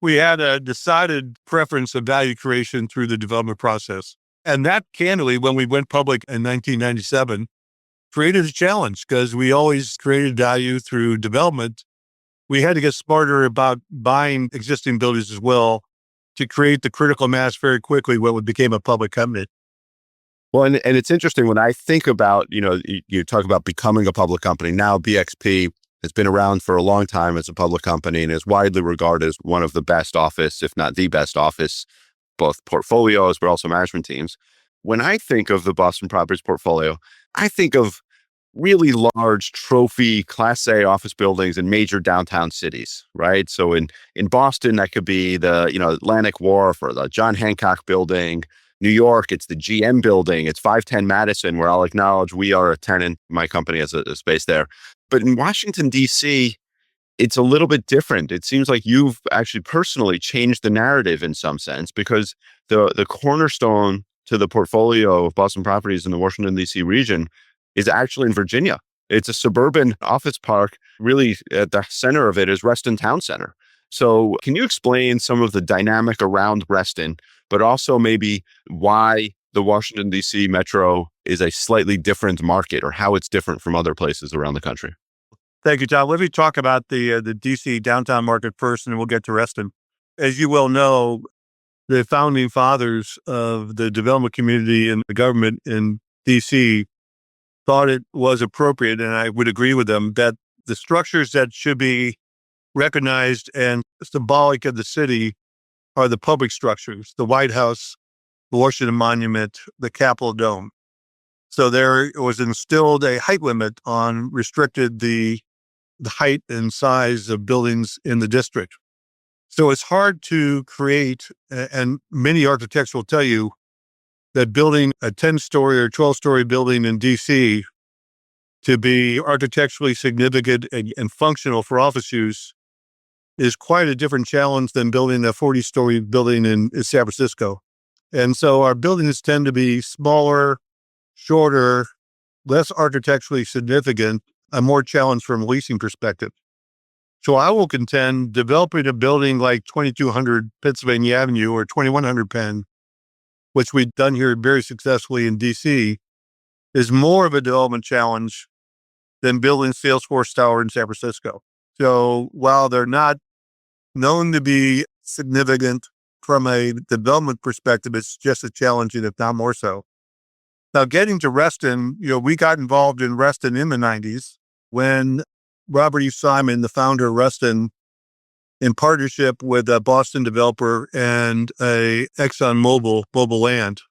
[SPEAKER 2] We had a decided preference of value creation through the development process. And that, candidly, when we went public in 1997, created a challenge because we always created value through development. We had to get smarter about buying existing buildings as well to create the critical mass very quickly when we became a public company.
[SPEAKER 1] Well, and it's interesting when I think about, you talk about becoming a public company. Now BXP has been around for a long time as a public company and is widely regarded as one of the best office, if not the best office, both portfolios, but also management teams. When I think of the Boston Properties portfolio, I think of really large trophy Class A office buildings in major downtown cities, right? So in Boston, that could be the, Atlantic Wharf or the John Hancock building. New York, it's the GM building. It's 510 Madison, where I'll acknowledge we are a tenant. My company has a space there. But in Washington, D.C., it's a little bit different. It seems like you've actually personally changed the narrative in some sense, because the cornerstone to the portfolio of Boston Properties in the Washington, D.C. region is actually in Virginia. It's a suburban office park. Really, at the center of it is Reston Town Center. So can you explain some of the dynamic around Reston, but also maybe why the Washington, D.C. metro is a slightly different market, or how it's different from other places around the country?
[SPEAKER 2] Thank you, John. Let me talk about the D.C. downtown market first, and then we'll get to Reston. As you well know, the founding fathers of the development community and the government in D.C. thought it was appropriate, and I would agree with them, that the structures that should be recognized and symbolic of the city are the public structures, the White House, the Washington Monument, the Capitol Dome. So there was instilled a height limit on restricted the height and size of buildings in the district. So it's hard to create, and many architects will tell you that building a 10-story or 12-story building in DC to be architecturally significant and functional for office use is quite a different challenge than building a 40-story building in San Francisco. And so our buildings tend to be smaller, shorter, less architecturally significant, a more challenge from a leasing perspective. So I will contend developing a building like 2200 Pennsylvania Avenue or 2100 Penn, which we've done here very successfully in DC, is more of a development challenge than building Salesforce Tower in San Francisco. So while they're not known to be significant from a development perspective, it's just as challenging, if not more so. Now, getting to Reston, we got involved in Reston in the 90s when Robert E. Simon, the founder of Reston, in partnership with a Boston developer and a ExxonMobil, Global Land,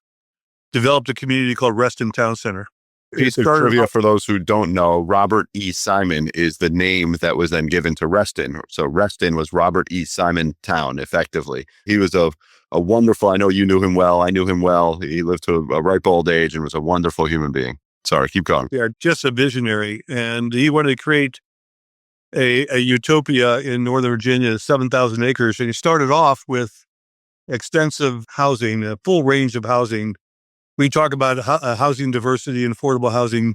[SPEAKER 2] developed a community called Reston Town Center.
[SPEAKER 1] Piece of trivia for those who don't know, Robert E. Simon is the name that was then given to Reston. So Reston was Robert E. Simon Town, effectively. He was a wonderful, I know you knew him well, I knew him well. He lived to a ripe old age and was a wonderful human being. Sorry, keep going.
[SPEAKER 2] Yeah, just a visionary. And he wanted to create a utopia in Northern Virginia, 7,000 acres. And he started off with extensive housing, a full range of housing. We talk about housing diversity and affordable housing.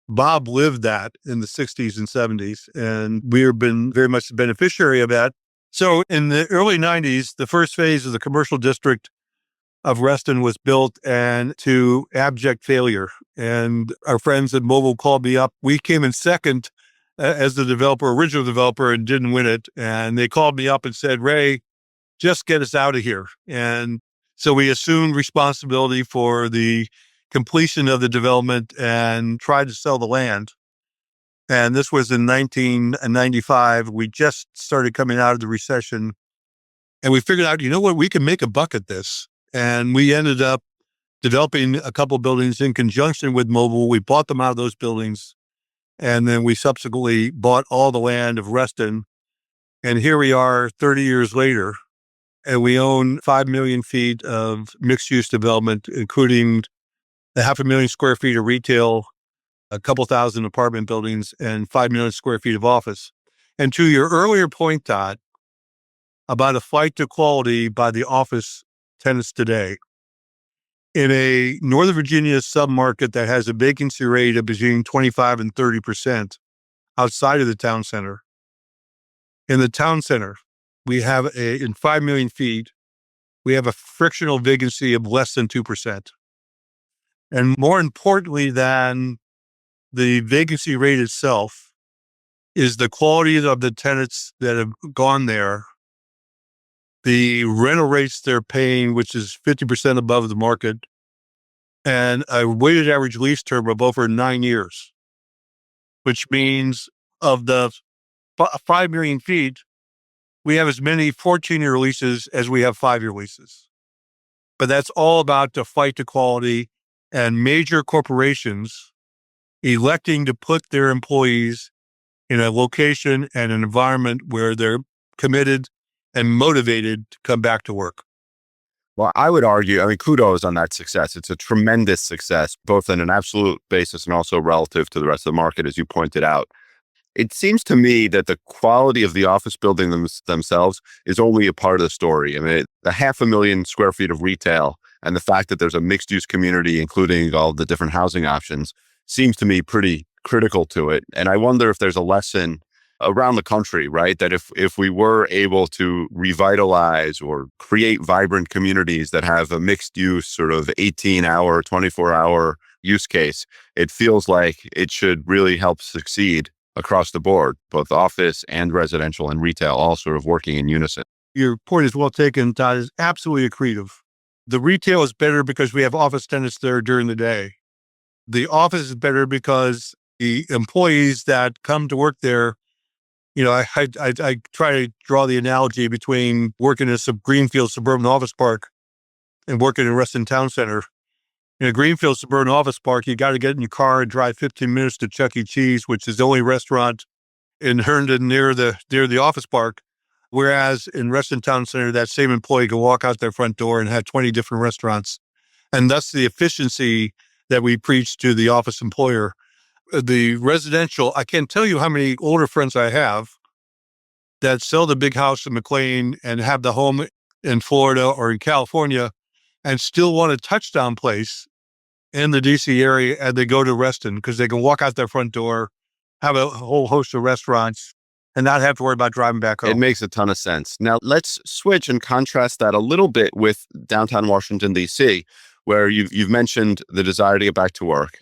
[SPEAKER 2] Bob lived that in the 60s and 70s, and we've been very much the beneficiary of that. So in the early 90s, the first phase of the commercial district of Reston was built and to abject failure. And our friends at Mobile called me up. We came in second as the original developer, and didn't win it. And they called me up and said, Ray, just get us out of here. And so we assumed responsibility for the completion of the development and tried to sell the land. And this was in 1995. We just started coming out of the recession. And we figured out, we can make a buck at this. And we ended up developing a couple buildings in conjunction with Mobile. We bought them out of those buildings. And then we subsequently bought all the land of Reston. And here we are 30 years later. And we own 5 million feet of mixed-use development, including 500,000 square feet of retail, a couple thousand apartment buildings, and 5 million square feet of office. And to your earlier point, Todd, about a flight to quality by the office tenants today, in a Northern Virginia submarket that has a vacancy rate of between 25 and 30% outside of the town center, in the town center, we have in 5 million feet, we have a frictional vacancy of less than 2%. And more importantly than the vacancy rate itself is the quality of the tenants that have gone there, the rental rates they're paying, which is 50% above the market, and a weighted average lease term of over 9 years, which means of the 5 million feet, we have as many 14-year leases as we have 5-year leases. But that's all about the flight to quality and major corporations electing to put their employees in a location and an environment where they're committed and motivated to come back to work.
[SPEAKER 1] Well, I would argue, kudos on that success. It's a tremendous success, both on an absolute basis and also relative to the rest of the market, as you pointed out. It seems to me that the quality of the office buildings themselves is only a part of the story. The 500,000 square feet of retail and the fact that there's a mixed use community, including all the different housing options, seems to me pretty critical to it. And I wonder if there's a lesson around the country, right? That if we were able to revitalize or create vibrant communities that have a mixed use sort of 18-hour, 24-hour use case, it feels like it should really help succeed across the board, both office and residential and retail, all sort of working in unison.
[SPEAKER 2] Your point is well taken, Todd. Is absolutely accretive. The retail is better because we have office tenants there during the day. The office is better because the employees that come to work there, I try to draw the analogy between working in a greenfield suburban office park and working in Reston Town Center. In a greenfield suburban office park, you got to get in your car and drive 15 minutes to Chuck E. Cheese, which is the only restaurant in Herndon near the office park. Whereas in Reston Town Center, that same employee can walk out their front door and have 20 different restaurants. And thus the efficiency that we preach to the office employer. The residential, I can't tell you how many older friends I have that sell the big house in McLean and have the home in Florida or in California and still want a touchdown place in the DC area, and they go to Reston because they can walk out their front door, have a whole host of restaurants, and not have to worry about driving back home.
[SPEAKER 1] It makes a ton of sense. Now, let's switch and contrast that a little bit with downtown Washington, D.C., where you've mentioned the desire to get back to work.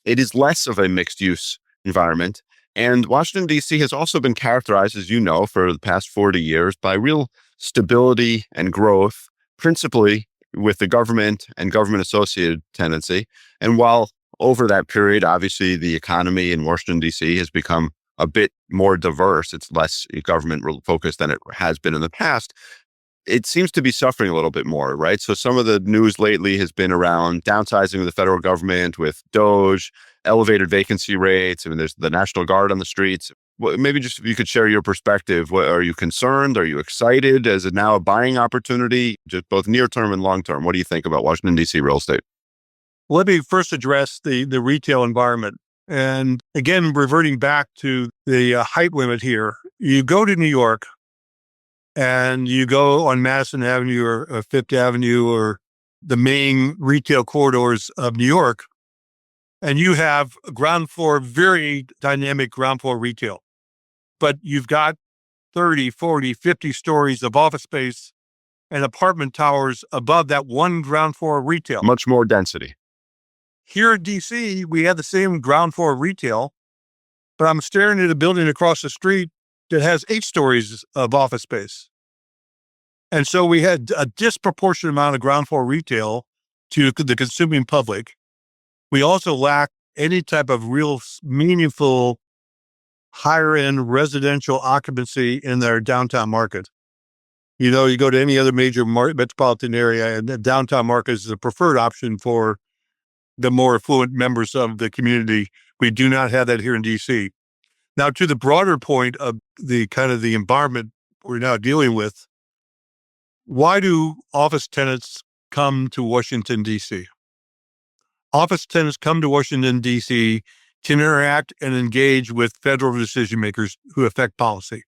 [SPEAKER 1] It is less of a mixed-use environment. And Washington, D.C. has also been characterized, as you know, for the past 40 years by real stability and growth, principally with the government and government-associated tenancy. And while over that period, obviously, the economy in Washington, D.C. has become a bit more diverse. It's less government focused than it has been in the past. It seems to be suffering a little bit more, right? So some of the news lately has been around downsizing of the federal government with DOGE, elevated vacancy rates. I mean, there's the National Guard on the streets. Well, maybe just if you could share your perspective. Are you concerned? Are you excited? Is it now a buying opportunity, just both near term and long term? What do you think about Washington, D.C. real estate?
[SPEAKER 2] Let me first address the retail environment. And again, reverting back to the height limit here, you go to New York and you go on Madison Avenue or Fifth Avenue or the main retail corridors of New York, and you have ground floor, very dynamic ground floor retail. But you've got 30, 40, 50 stories of office space and apartment towers above that one ground floor retail.
[SPEAKER 1] Much more density.
[SPEAKER 2] Here in DC, we have the same ground floor retail, but I'm staring at a building across the street that has 8 stories of office space. And so we had a disproportionate amount of ground floor retail to the consuming public. We also lack any type of real meaningful higher end residential occupancy in their downtown market. You know, you go to any other major metropolitan area and the downtown market is the preferred option for the more affluent members of the community. We do not have that here in DC. Now, to the broader point of the kind of the environment we're now dealing with, why do office tenants come to Washington, DC? Office tenants come to Washington, DC to interact and engage with federal decision makers who affect policy.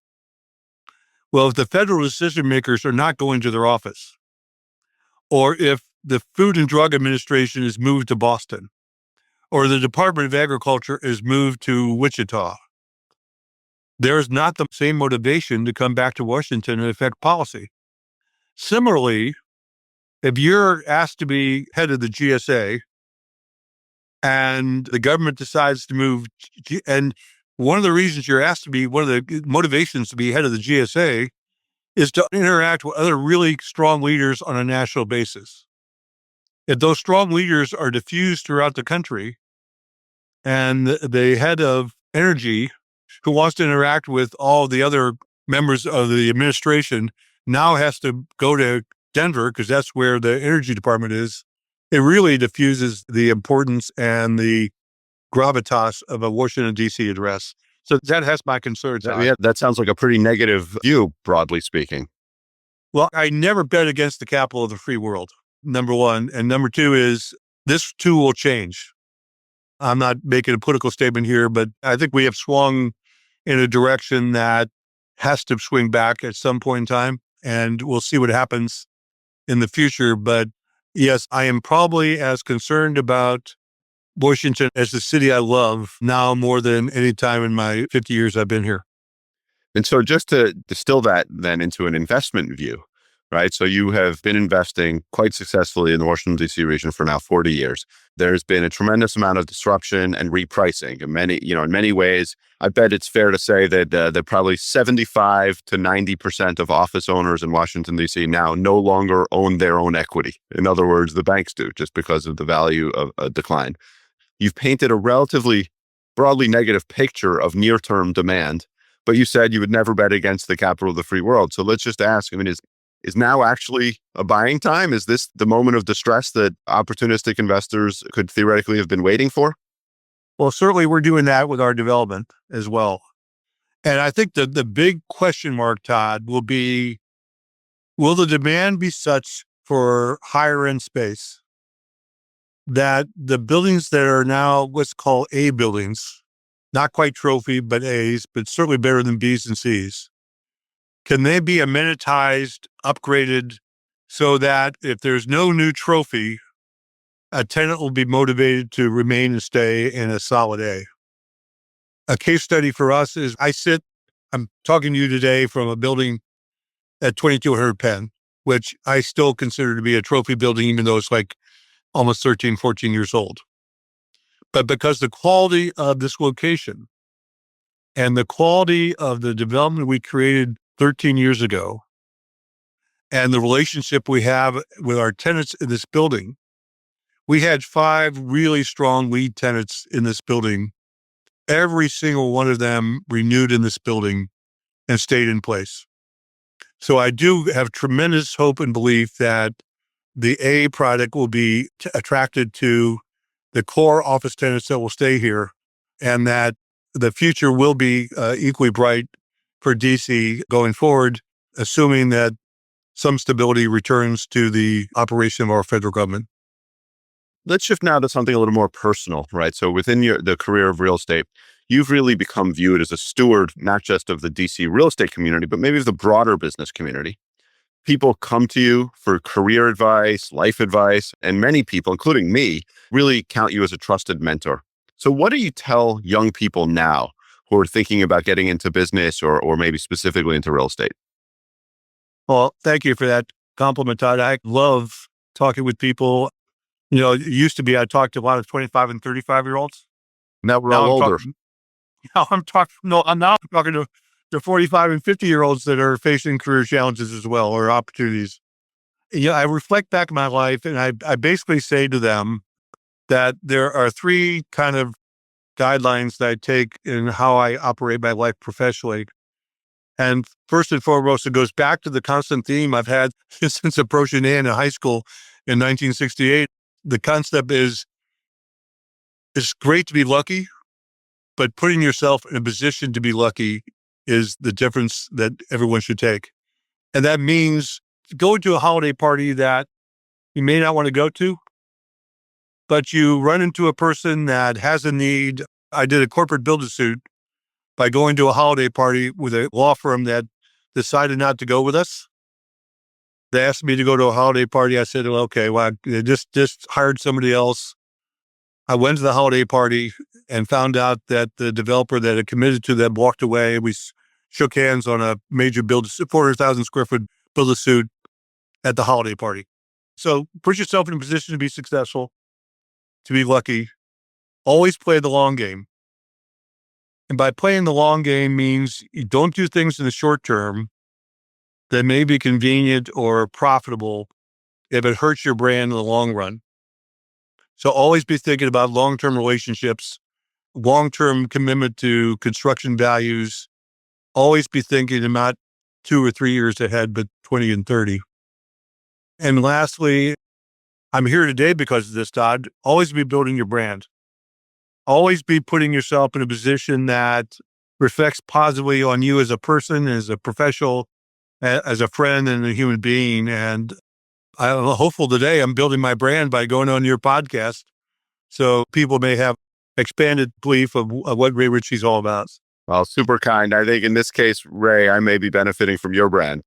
[SPEAKER 2] Well, if the federal decision makers are not going to their office, or if the Food and Drug Administration is moved to Boston, or the Department of Agriculture is moved to Wichita, there is not the same motivation to come back to Washington and affect policy. Similarly, if you're asked to be head of the GSA and the government decides to move, and one of the reasons you're asked to be, one of the motivations to be head of the GSA is to interact with other really strong leaders on a national basis. If those strong leaders are diffused throughout the country and the head of energy who wants to interact with all the other members of the administration now has to go to Denver because that's where the energy department is, it really diffuses the importance and the gravitas of a Washington, D.C. address. So that has my concerns.
[SPEAKER 1] Yeah, that sounds like a pretty negative view, broadly speaking.
[SPEAKER 2] Well, I never bet against the capital of the free world, number one. And number two is this too will change. I'm not making a political statement here, but I think we have swung in a direction that has to swing back at some point in time, and we'll see what happens in the future. But yes, I am probably as concerned about Washington as the city I love now more than any time in my 50 years I've been here.
[SPEAKER 1] And so just to distill that then into an investment view, right? So you have been investing quite successfully in the Washington, D.C. region for now 40 years. There's been a tremendous amount of disruption and repricing in many ways. I bet it's fair to say that probably 75 to 90% of office owners in Washington, D.C. now no longer own their own equity. In other words, the banks do, just because of the value of a decline. You've painted a relatively broadly negative picture of near-term demand, but you said you would never bet against the capital of the free world. So let's just ask, is now actually a buying time? Is this the moment of distress that opportunistic investors could theoretically have been waiting for?
[SPEAKER 2] Well, certainly we're doing that with our development as well. And I think the big question mark, Todd, will be, will the demand be such for higher end space that the buildings that are now what's called A buildings, not quite trophy, but A's, but certainly better than B's and C's, can they be amenitized, upgraded, so that if there's no new trophy, a tenant will be motivated to remain and stay in a solid A? A case study for us is I'm talking to you today from a building at 2200 Penn, which I still consider to be a trophy building, even though it's like almost 13, 14 years old. But because the quality of this location and the quality of the development we created 13 years ago and the relationship we have with our tenants in this building, we had 5 really strong lead tenants in this building. Every single one of them renewed in this building and stayed in place. So I do have tremendous hope and belief that the A product will be attracted to the core office tenants that will stay here, and that the future will be equally bright for DC going forward, assuming that some stability returns to the operation of our federal government.
[SPEAKER 1] Let's shift now to something a little more personal, right? So within the career of real estate, you've really become viewed as a steward, not just of the DC real estate community, but maybe of the broader business community. People come to you for career advice, life advice, and many people, including me, really count you as a trusted mentor. So what do you tell young people now who are thinking about getting into business or maybe specifically into real estate?
[SPEAKER 2] Well, thank you for that compliment, Todd. I love talking with people. It used to be I talked to a lot of 25 and 35-year-olds.
[SPEAKER 1] Now we're all older.
[SPEAKER 2] Now I'm talking to 45 and 50-year-olds that are facing career challenges as well, or opportunities. I reflect back on my life, and I basically say to them that there are 3 kind of guidelines that I take in how I operate my life professionally. And first and foremost, it goes back to the constant theme I've had since approaching in high school in 1968. The concept is, it's great to be lucky, but putting yourself in a position to be lucky is the difference that everyone should take. And that means going to a holiday party that you may not want to go to, but you run into a person that has a need. I did a corporate build-a-suit by going to a holiday party with a law firm that decided not to go with us. They asked me to go to a holiday party. I said, well, okay, well, they just hired somebody else. I went to the holiday party and found out that the developer that had committed to them walked away. We shook hands on a major 400,000 square foot build-a-suit at the holiday party. So put yourself in a position to be successful, to be lucky. Always play the long game. And by playing the long game means you don't do things in the short term that may be convenient or profitable if it hurts your brand in the long run. So always be thinking about long-term relationships, long-term commitment to construction values. Always be thinking about 2 or 3 years ahead, but 20 and 30. And lastly, I'm here today because of this, Todd. Always be building your brand. Always be putting yourself in a position that reflects positively on you as a person, as a professional, as a friend, and a human being. And I'm hopeful today I'm building my brand by going on your podcast, so people may have expanded belief of what Ray Ritchey's all about.
[SPEAKER 1] Well, super kind. I think in this case, Ray, I may be benefiting from your brand.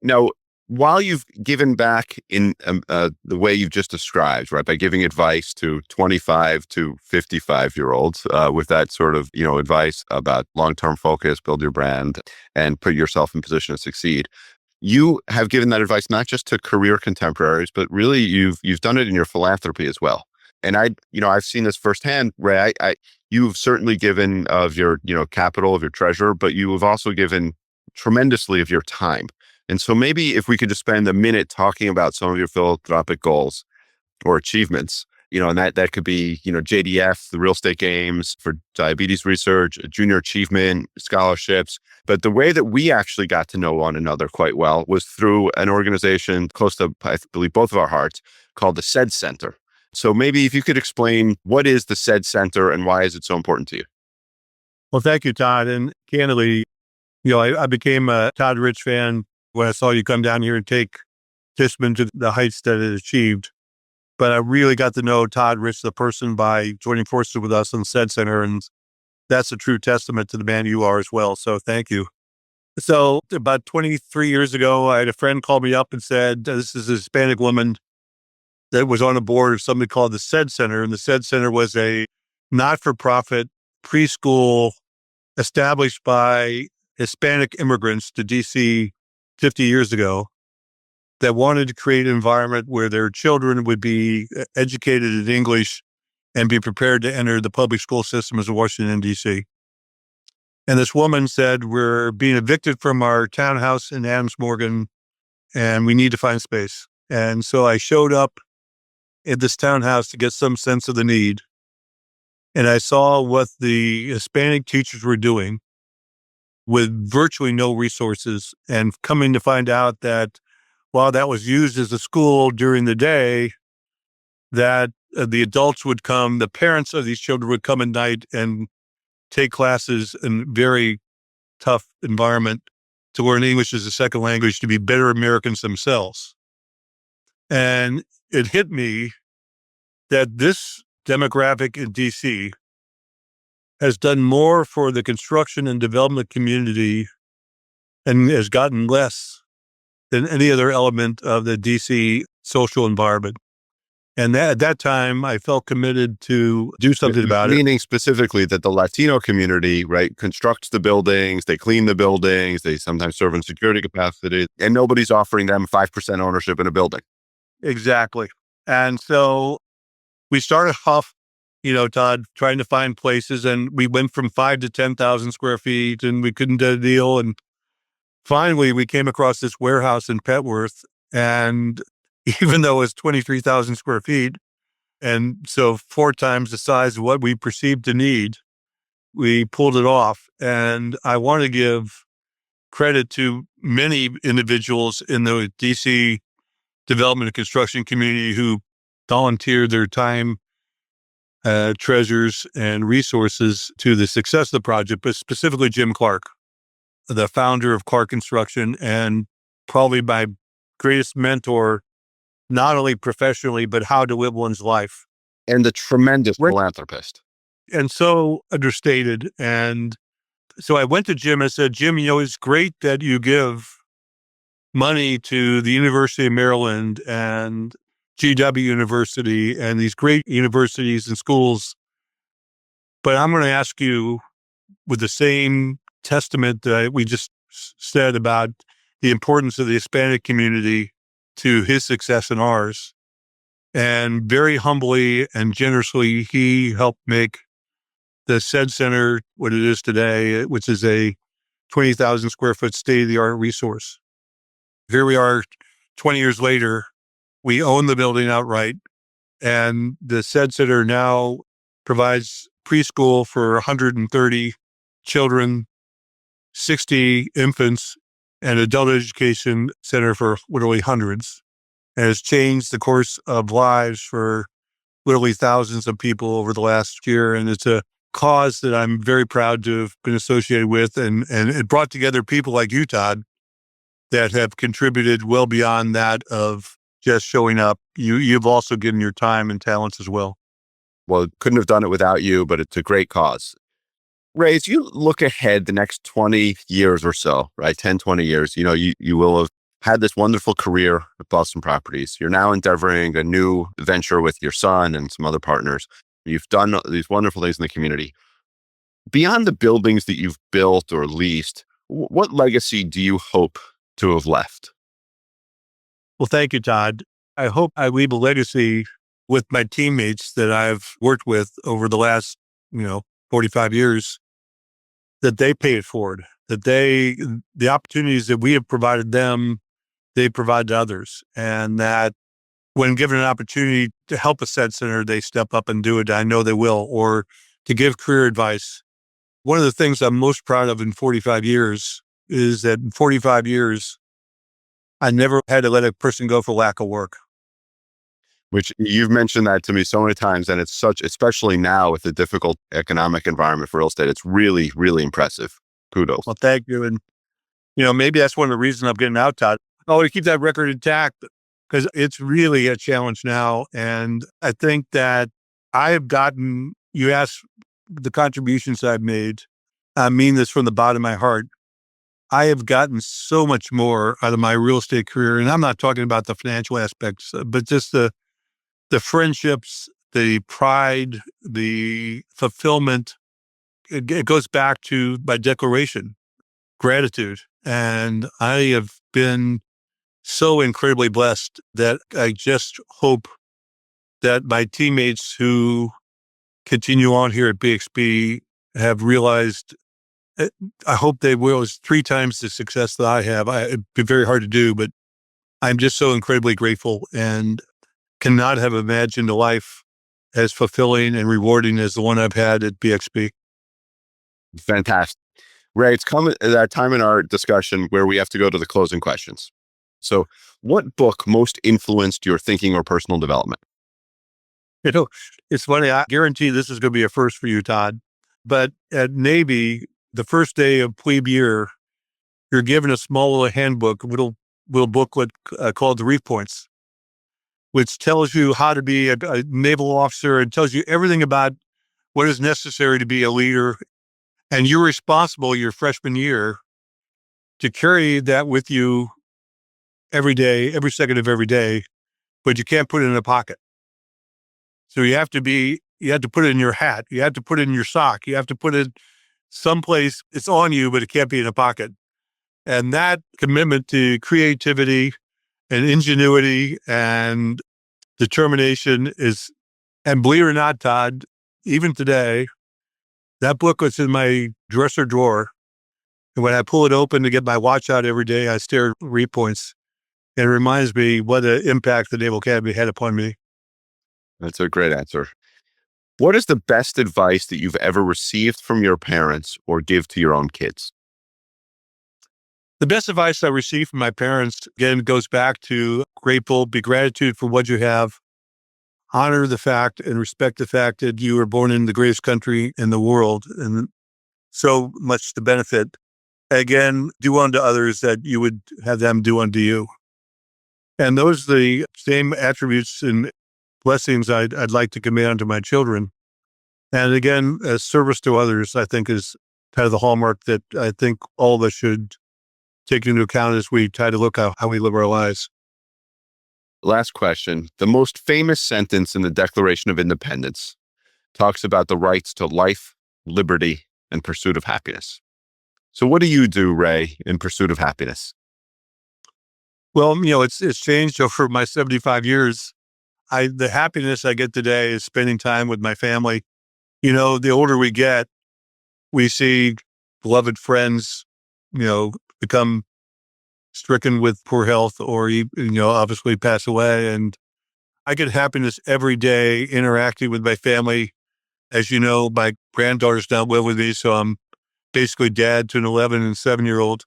[SPEAKER 1] Now, while you've given back in the way you've just described, right, by giving advice to 25 to 55-year-olds with that sort of, advice about long-term focus, build your brand, and put yourself in position to succeed, you have given that advice not just to career contemporaries, but really you've done it in your philanthropy as well. And I've seen this firsthand, Ray. You've certainly given of your, capital, of your treasure, but you have also given tremendously of your time. And so maybe if we could just spend a minute talking about some of your philanthropic goals or achievements, and that could be, JDF, the real estate games for diabetes research, junior achievement, scholarships. But the way that we actually got to know one another quite well was through an organization close to, I believe, both of our hearts, called the SED Center. So maybe if you could explain, what is the SED Center and why is it so important to you?
[SPEAKER 2] Well, thank you, Todd. And candidly, I became a Todd Rich fan when I saw you come down here and take Tishman to the heights that it achieved. But I really got to know Todd Rich, the person, by joining forces with us in the SED Center. And that's a true testament to the man you are as well. So thank you. So about 23 years ago, I had a friend call me up and said, this is a Hispanic woman that was on a board of something called the SED Center. And the SED Center was a not-for-profit preschool established by Hispanic immigrants to DC 50 years ago that wanted to create an environment where their children would be educated in English and be prepared to enter the public school system as Washington, D.C. And this woman said, we're being evicted from our townhouse in Adams Morgan, and we need to find space. And so I showed up at this townhouse to get some sense of the need. And I saw what the Hispanic teachers were doing with virtually no resources, and coming to find out that while that was used as a school during the day, that the adults would come, the parents of these children would come at night and take classes in very tough environment to learn English as a second language, to be better Americans themselves. And it hit me that this demographic in DC has done more for the construction and development community and has gotten less than any other element of the DC social environment. And at that time, I felt committed to do something about it.
[SPEAKER 1] Meaning specifically that the Latino community, right, constructs the buildings, they clean the buildings, they sometimes serve in security capacity, and nobody's offering them 5% ownership in a building.
[SPEAKER 2] Exactly. And so we started off, Todd, trying to find places, and we went from 5 to 10,000 square feet, and we couldn't get a deal. And finally, we came across this warehouse in Petworth, and even though it's 23,000 square feet, and so 4 times the size of what we perceived to need, we pulled it off. And I want to give credit to many individuals in the DC development and construction community who volunteered their time, treasures, and resources to the success of the project, but specifically Jim Clark, the founder of Clark Construction, and probably my greatest mentor, not only professionally, but how to live one's life.
[SPEAKER 1] And the tremendous philanthropist.
[SPEAKER 2] And so understated. And so I went to Jim and said, Jim, it's great that you give money to the University of Maryland and GW University and these great universities and schools. But I'm going to ask you, with the same testament that we just said about the importance of the Hispanic community to his success and ours. And very humbly and generously, he helped make the SED Center what it is today, which is a 20,000 square foot state-of-the-art resource. Here we are 20 years later. We own the building outright, and the SED Center now provides preschool for 130 children, 60 infants, and adult education center for literally hundreds, and has changed the course of lives for literally thousands of people over the last year. And it's a cause that I'm very proud to have been associated with. And it brought together people like you, Todd, that have contributed well beyond that of just showing up. You've also given your time and talents as well.
[SPEAKER 1] Well, couldn't have done it without you, but it's a great cause. Ray, as you look ahead the next 20 years or so, right, 10, 20 years, you will have had this wonderful career with Boston Properties. You're now endeavoring a new venture with your son and some other partners. You've done these wonderful things in the community. Beyond the buildings that you've built or leased, what legacy do you hope to have left?
[SPEAKER 2] Well, thank you, Todd. I hope I leave a legacy with my teammates that I've worked with over the last, 45 years, that they pay it forward, that the opportunities that we have provided them, they provide to others. And that when given an opportunity to help a SED Center, they step up and do it. I know they will. Or to give career advice. One of the things I'm most proud of in 45 years is that in 45 years, I never had to let a person go for lack of work.
[SPEAKER 1] Which you've mentioned that to me so many times, and it's especially now with the difficult economic environment for real estate, it's really, really impressive. Kudos.
[SPEAKER 2] Well, thank you. And Maybe that's one of the reasons I'm getting out, Todd. I want to keep that record intact because it's really a challenge now. And I think that you asked the contributions I've made. I mean this from the bottom of my heart. I have gotten so much more out of my real estate career. And I'm not talking about the financial aspects, but just the friendships, the pride, the fulfillment. It goes back to my declaration, gratitude. And I have been so incredibly blessed that I just hope that my teammates who continue on here at BXB have realized, I hope they will, is 3 times the success that I have. It'd be very hard to do, but I'm just so incredibly grateful and cannot have imagined a life as fulfilling and rewarding as the one I've had at BXB.
[SPEAKER 1] Fantastic. Ray, it's come at that time in our discussion where we have to go to the closing questions. So what book most influenced your thinking or personal development?
[SPEAKER 2] It's funny. I guarantee this is going to be a first for you, Todd. But at Navy, the first day of plebe year, you're given a small little handbook, little booklet called the Reef Points, which tells you how to be a naval officer and tells you everything about what is necessary to be a leader. And you're responsible your freshman year to carry that with you every day, every second of every day, but you can't put it in a pocket. So you have to put it in your hat. You have to put it in your sock. You have to put it someplace. It's on you, but it can't be in a pocket. And that commitment to creativity and ingenuity and determination and believe it or not, Todd, even today, that book was in my dresser drawer. And when I pull it open to get my watch out every day, I stare at Reef Points. And it reminds me what an impact the Naval Academy had upon me.
[SPEAKER 1] That's a great answer. What is the best advice that you've ever received from your parents or give to your own kids?
[SPEAKER 2] The best advice I received from my parents, again, goes back to be gratitude for what you have, honor the fact and respect the fact that you were born in the greatest country in the world and so much to benefit. Again, do unto others that you would have them do unto you. And those are the same attributes and blessings I'd like to convey unto my children. And again, service to others, I think, is kind of the hallmark that I think all of us should take into account as we try to look at how we live our lives.
[SPEAKER 1] Last question. The most famous sentence in the Declaration of Independence talks about the rights to life, liberty, and pursuit of happiness. So what do you do, Ray, in pursuit of happiness?
[SPEAKER 2] Well, it's changed over my 75 years. The happiness I get today is spending time with my family. The older we get, we see beloved friends, become stricken with poor health or, obviously pass away. And I get happiness every day interacting with my family. As you know, my granddaughter's now live with me, so I'm basically dad to an 11 and 7-year-old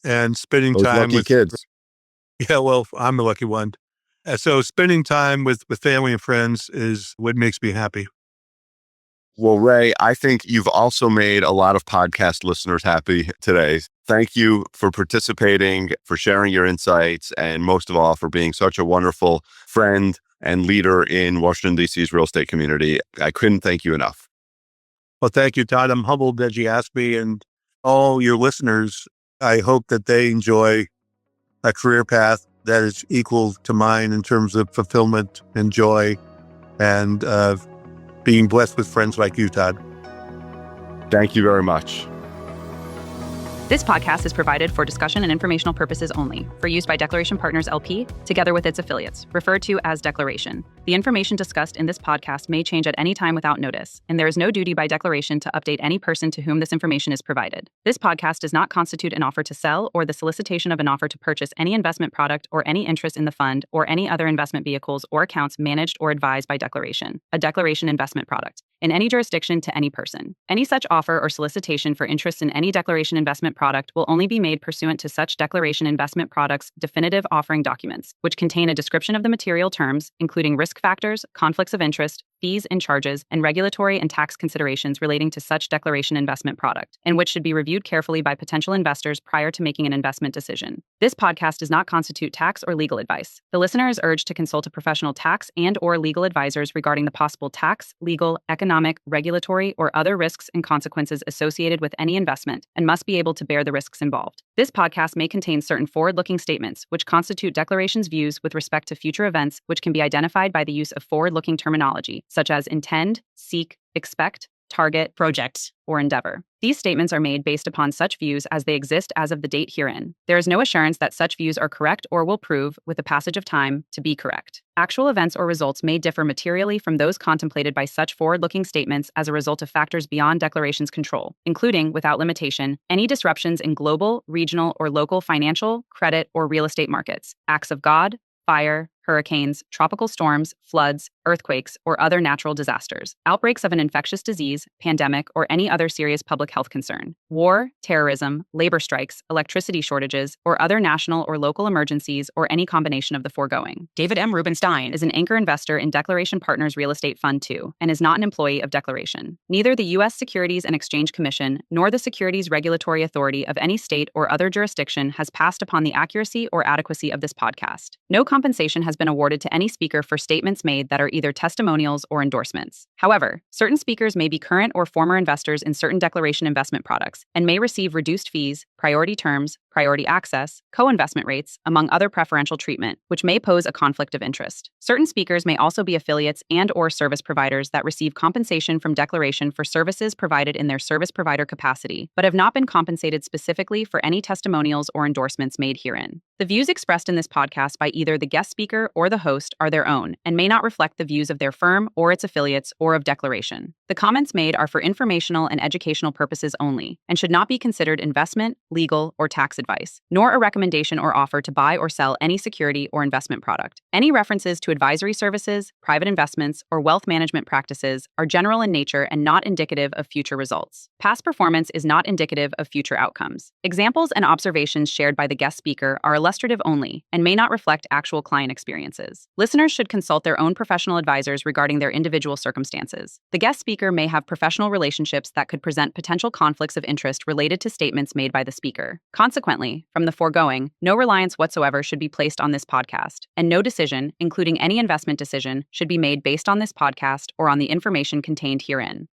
[SPEAKER 2] and spending
[SPEAKER 1] Those
[SPEAKER 2] time
[SPEAKER 1] lucky
[SPEAKER 2] with
[SPEAKER 1] kids.
[SPEAKER 2] Yeah, well, I'm the lucky one. So spending time with family and friends is what makes me happy.
[SPEAKER 1] Well, Ray, I think you've also made a lot of podcast listeners happy today. Thank you for participating, for sharing your insights, and most of all, for being such a wonderful friend and leader in Washington, D.C.'s real estate community. I couldn't thank you enough.
[SPEAKER 2] Well, thank you, Todd. I'm humbled that you asked me, and all your listeners, I hope that they enjoy a career path that is equal to mine in terms of fulfillment and joy and being blessed with friends like you, Todd.
[SPEAKER 1] Thank you very much.
[SPEAKER 3] This podcast is provided for discussion and informational purposes only, for use by Declaration Partners LP, together with its affiliates, referred to as Declaration. The information discussed in this podcast may change at any time without notice, and there is no duty by Declaration to update any person to whom this information is provided. This podcast does not constitute an offer to sell or the solicitation of an offer to purchase any investment product or any interest in the fund or any other investment vehicles or accounts managed or advised by Declaration, a Declaration investment product, in any jurisdiction to any person. Any such offer or solicitation for interest in any Declaration investment product will only be made pursuant to such Declaration investment products' definitive offering documents, which contain a description of the material terms, including risk factors, conflicts of interest, fees and charges, and regulatory and tax considerations relating to such declaration investment product, and which should be reviewed carefully by potential investors prior to making an investment decision. This podcast does not constitute tax or legal advice. The listener is urged to consult a professional tax and/or legal advisors regarding the possible tax, legal, economic, regulatory, or other risks and consequences associated with any investment, and must be able to bear the risks involved. This podcast may contain certain forward-looking statements, which constitute declarations' views with respect to future events, which can be identified by the use of forward-looking terminology, such as intend, seek, expect, target, project, or endeavor. These statements are made based upon such views as they exist as of the date herein. There is no assurance that such views are correct or will prove, with the passage of time, to be correct. Actual events or results may differ materially from those contemplated by such forward-looking statements as a result of factors beyond declaration's control, including, without limitation, any disruptions in global, regional, or local financial, credit, or real estate markets, acts of God, fire, hurricanes, tropical storms, floods, earthquakes, or other natural disasters, outbreaks of an infectious disease, pandemic, or any other serious public health concern, war, terrorism, labor strikes, electricity shortages, or other national or local emergencies, or any combination of the foregoing. David M. Rubenstein is an anchor investor in Declaration Partners Real Estate Fund 2 and is not an employee of Declaration. Neither the U.S. Securities and Exchange Commission nor the Securities Regulatory Authority of any state or other jurisdiction has passed upon the accuracy or adequacy of this podcast. No compensation has been awarded to any speaker for statements made that are either testimonials or endorsements. However, certain speakers may be current or former investors in certain Declaration investment products and may receive reduced fees, priority terms, priority access, co-investment rates, among other preferential treatment, which may pose a conflict of interest. Certain speakers may also be affiliates and/or service providers that receive compensation from Declaration for services provided in their service provider capacity, but have not been compensated specifically for any testimonials or endorsements made herein. The views expressed in this podcast by either the guest speaker or the host are their own and may not reflect the views of their firm or its affiliates or of Declaration. The comments made are for informational and educational purposes only and should not be considered investment, legal, or tax advice, nor a recommendation or offer to buy or sell any security or investment product. Any references to advisory services, private investments, or wealth management practices are general in nature and not indicative of future results. Past performance is not indicative of future outcomes. Examples and observations shared by the guest speaker are illustrative only and may not reflect actual client experiences. Listeners should consult their own professional advisors regarding their individual circumstances. The guest speaker may have professional relationships that could present potential conflicts of interest related to statements made by the speaker. Consequently, from the foregoing, no reliance whatsoever should be placed on this podcast, and no decision, including any investment decision, should be made based on this podcast or on the information contained herein.